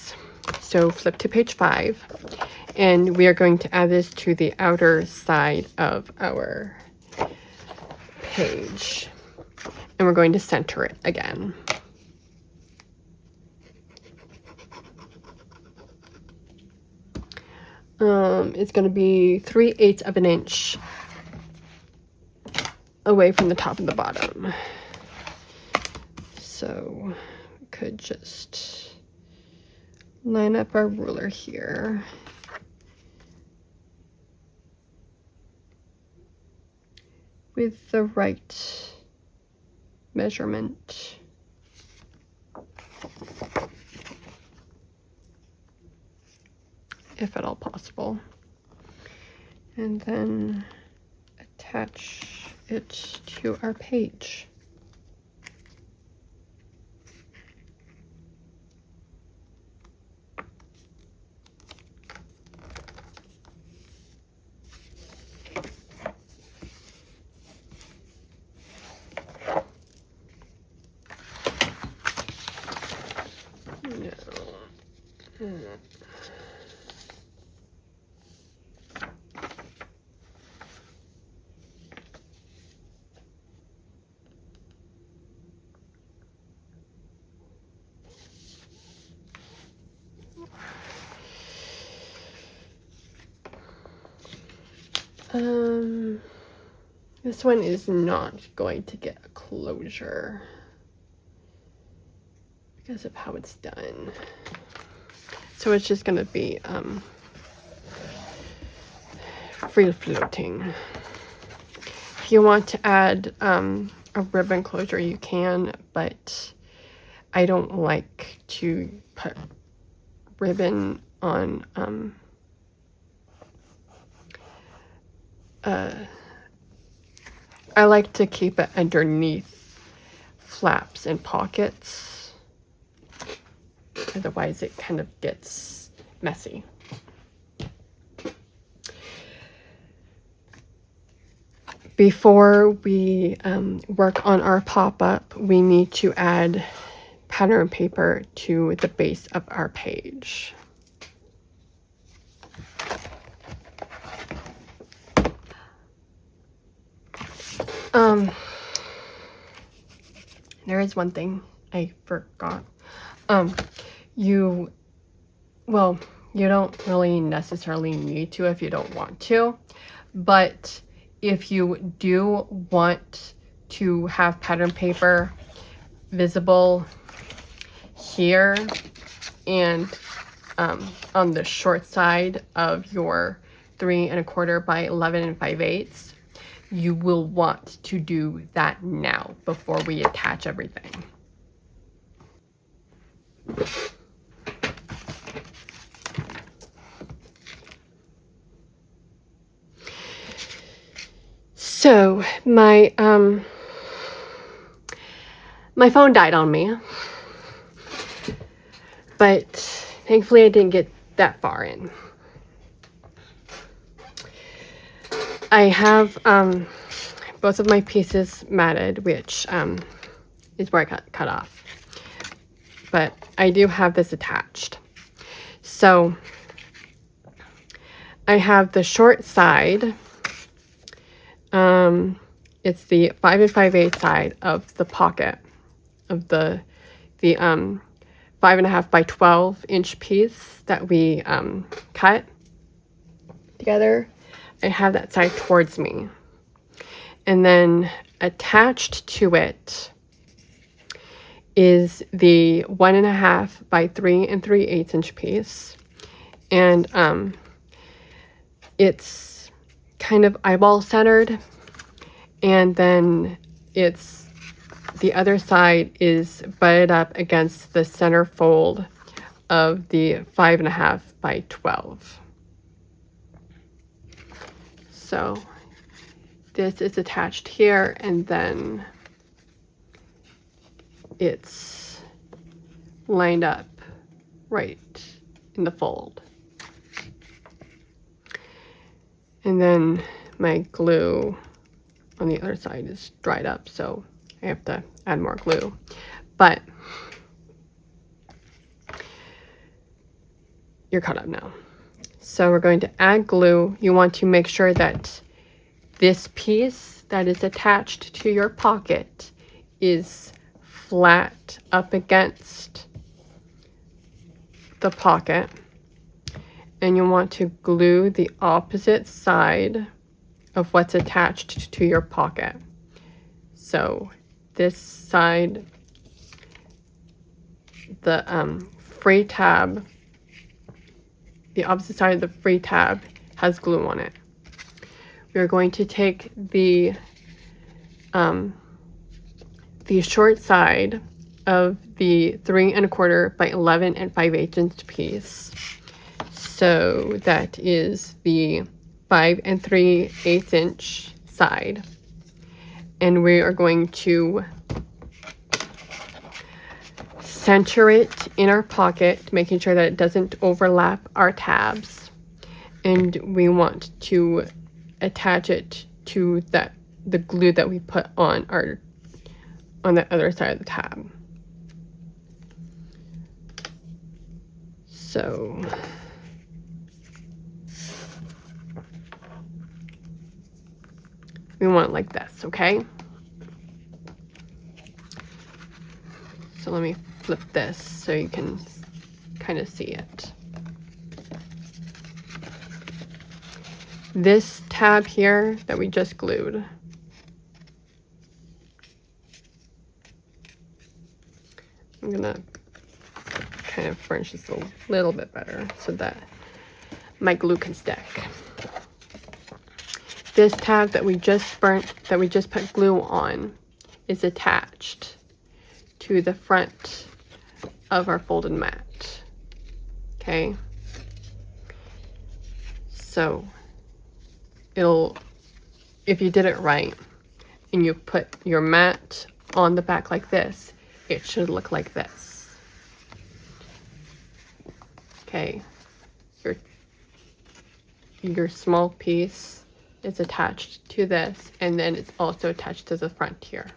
So flip to page 5, and we are going to add this to the outer side of our page, and we're going to center it again. It's going to be 3/8 of an inch away from the top and the bottom. So we could just line up our ruler here. With the right measurement. If at all possible. And then attach it to our page. This one is not going to get a closure because of how it's done. So it's just gonna be free floating. If you want to add a ribbon closure, you can, but I don't like to put ribbon on I like to keep it underneath flaps and pockets, otherwise it kind of gets messy. Before we work on our pop-up, we need to add pattern paper to the base of our page. There is one thing I forgot. You don't really necessarily need to if you don't want to, but if you do want to have pattern paper visible here and on the short side of your 3 1/4 by 11 5/8, you will want to do that now before we attach everything. So my phone died on me, but thankfully I didn't get that far in. I have both of my pieces matted, which is where I got cut off, but I do have this attached. So I have the short side. It's the 5 5/8 side of the pocket of the 5.5 by 12 inch piece that we cut together. I have that side towards me, and then attached to it is the 1.5 by 3 3/8 inch piece, and it's kind of eyeball centered, and then it's the other side is butted up against the center fold of the 5.5 by 12. So this is attached here, and then it's lined up right in the fold. And then my glue on the other side is dried up, so I have to add more glue. But you're caught up now. So we're going to add glue. You want to make sure that this piece that is attached to your pocket is flat up against the pocket. And you want to glue the opposite side of what's attached to your pocket. So this side, the free tab, the opposite side of the free tab has glue on it. We're going to take the short side of the 3 1/4 by 11 5/8 inch piece. So that is the 5 3/8 inch side. And we are going to center it in our pocket, making sure that it doesn't overlap our tabs. And we want to attach it to the glue that we put on the other side of the tab. So we want it like this, okay? So let me flip this so you can kind of see it. This tab here that we just glued, I'm gonna kind of furnishes a little bit better so that my glue can stick. This tab that we just put glue on is attached to the front of our folded mat. Okay. So if you did it right and you put your mat on the back like this, it should look like this. Okay. Your small piece is attached to this, and then it's also attached to the front here.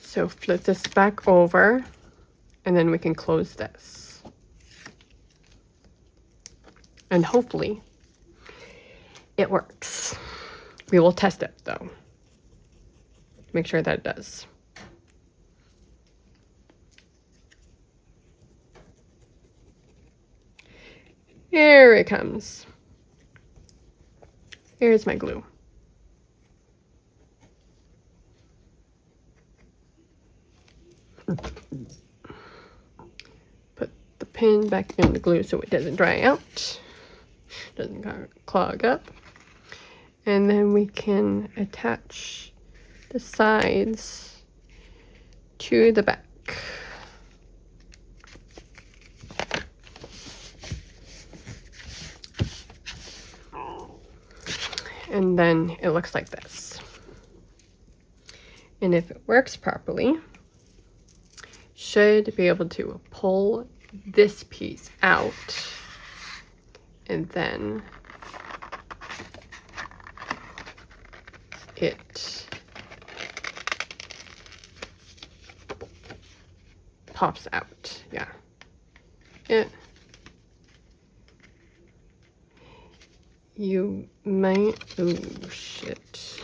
So flip this back over, and then we can close this. And hopefully it works. We will test it though. Make sure that it does. Here it comes. Here's my glue. Put the pin back in the glue so it doesn't dry out, doesn't clog up. And then we can attach the sides to the back. And then it looks like this. And if it works properly, should be able to pull this piece out and then it pops out. Yeah. You might, oh shit.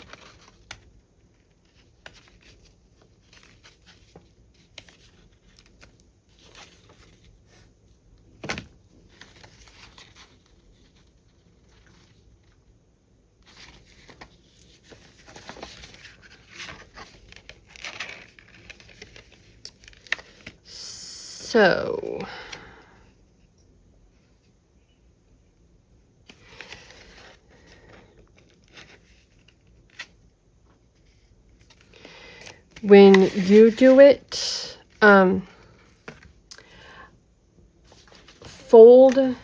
So when you do it, fold. Here,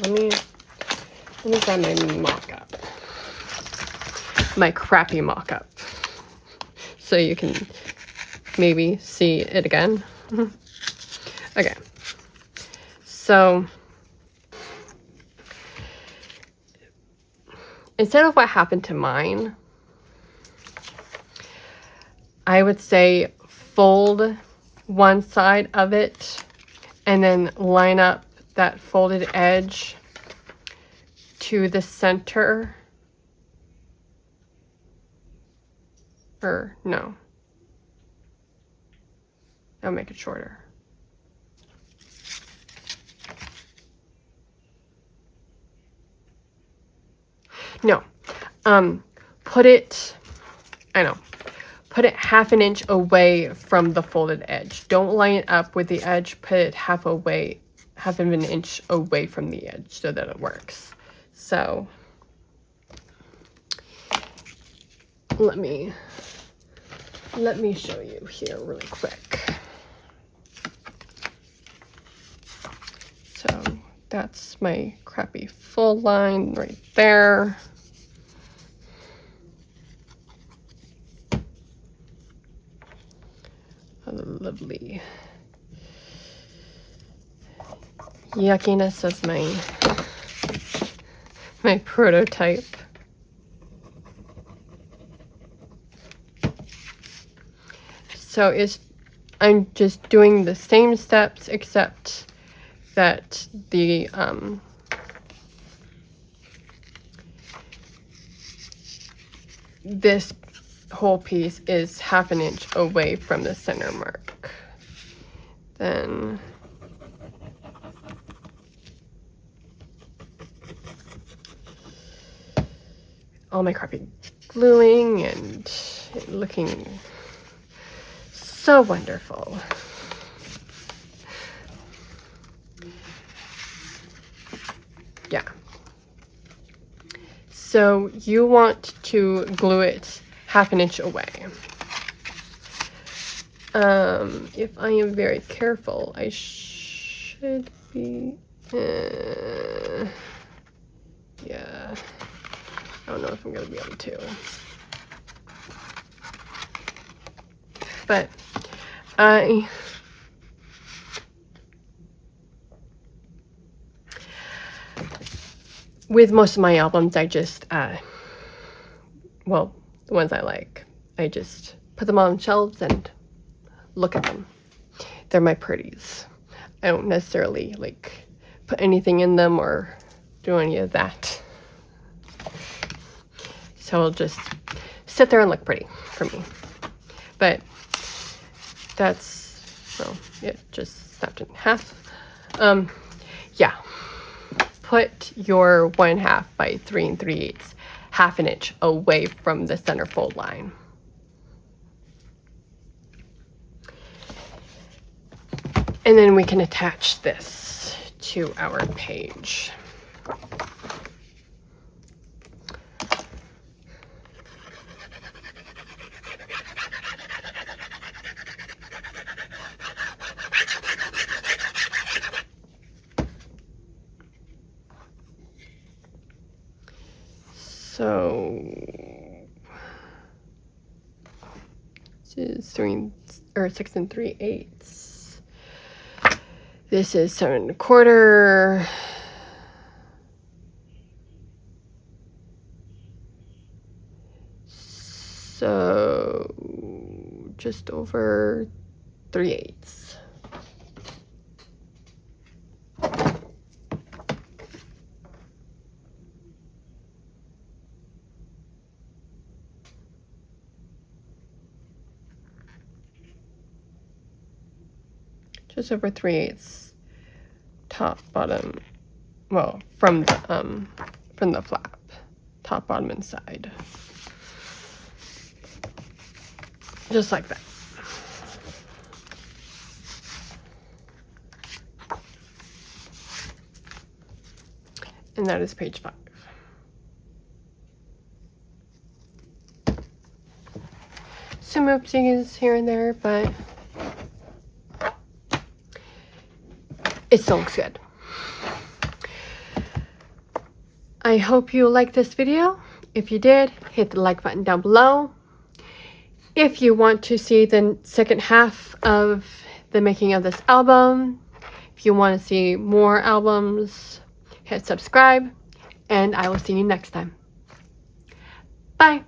let me grab my mock-up, my crappy mock-up, so you can maybe see it again. Okay, so instead of what happened to mine, I would say fold one side of it and then line up that folded edge to the center. Or no. I'll make it shorter. No. Put it half an inch away from the folded edge. Don't line it up with the edge. Put it half of an inch away from the edge so that it works. So let me show you here really quick. So that's my crappy full line right there. Lovely yuckiness of my prototype. So I'm just doing the same steps, except that the this whole piece is half an inch away from the center mark. Then all my crappy gluing and it looking so wonderful. Yeah. So you want to glue it 1/2 inch away. If I am very careful, I should be, yeah, I don't know if I'm going to be able to, but with most of my albums, I just, well, the ones I like, I just put them on shelves and look at them. They're my pretties. I don't necessarily like put anything in them or do any of that. So it'll just sit there and look pretty for me. But that's, well, it just snapped in half. Yeah. Put your 1/2 by 3 3/8, 1/2 inch away from the center fold line. And then we can attach this to our page. So this is 6 3/8. This is 7 1/4. So just over 3/8. Just over 3/8, top, bottom, well, from the flap, top, bottom, and side, just like that. And that is page 5. Some oopsies here and there, but it still looks good. I hope you liked this video. If you did, hit the like button down below. If you want to see the second half of the making of this album, if you want to see more albums, hit subscribe, and I will see you next time. Bye.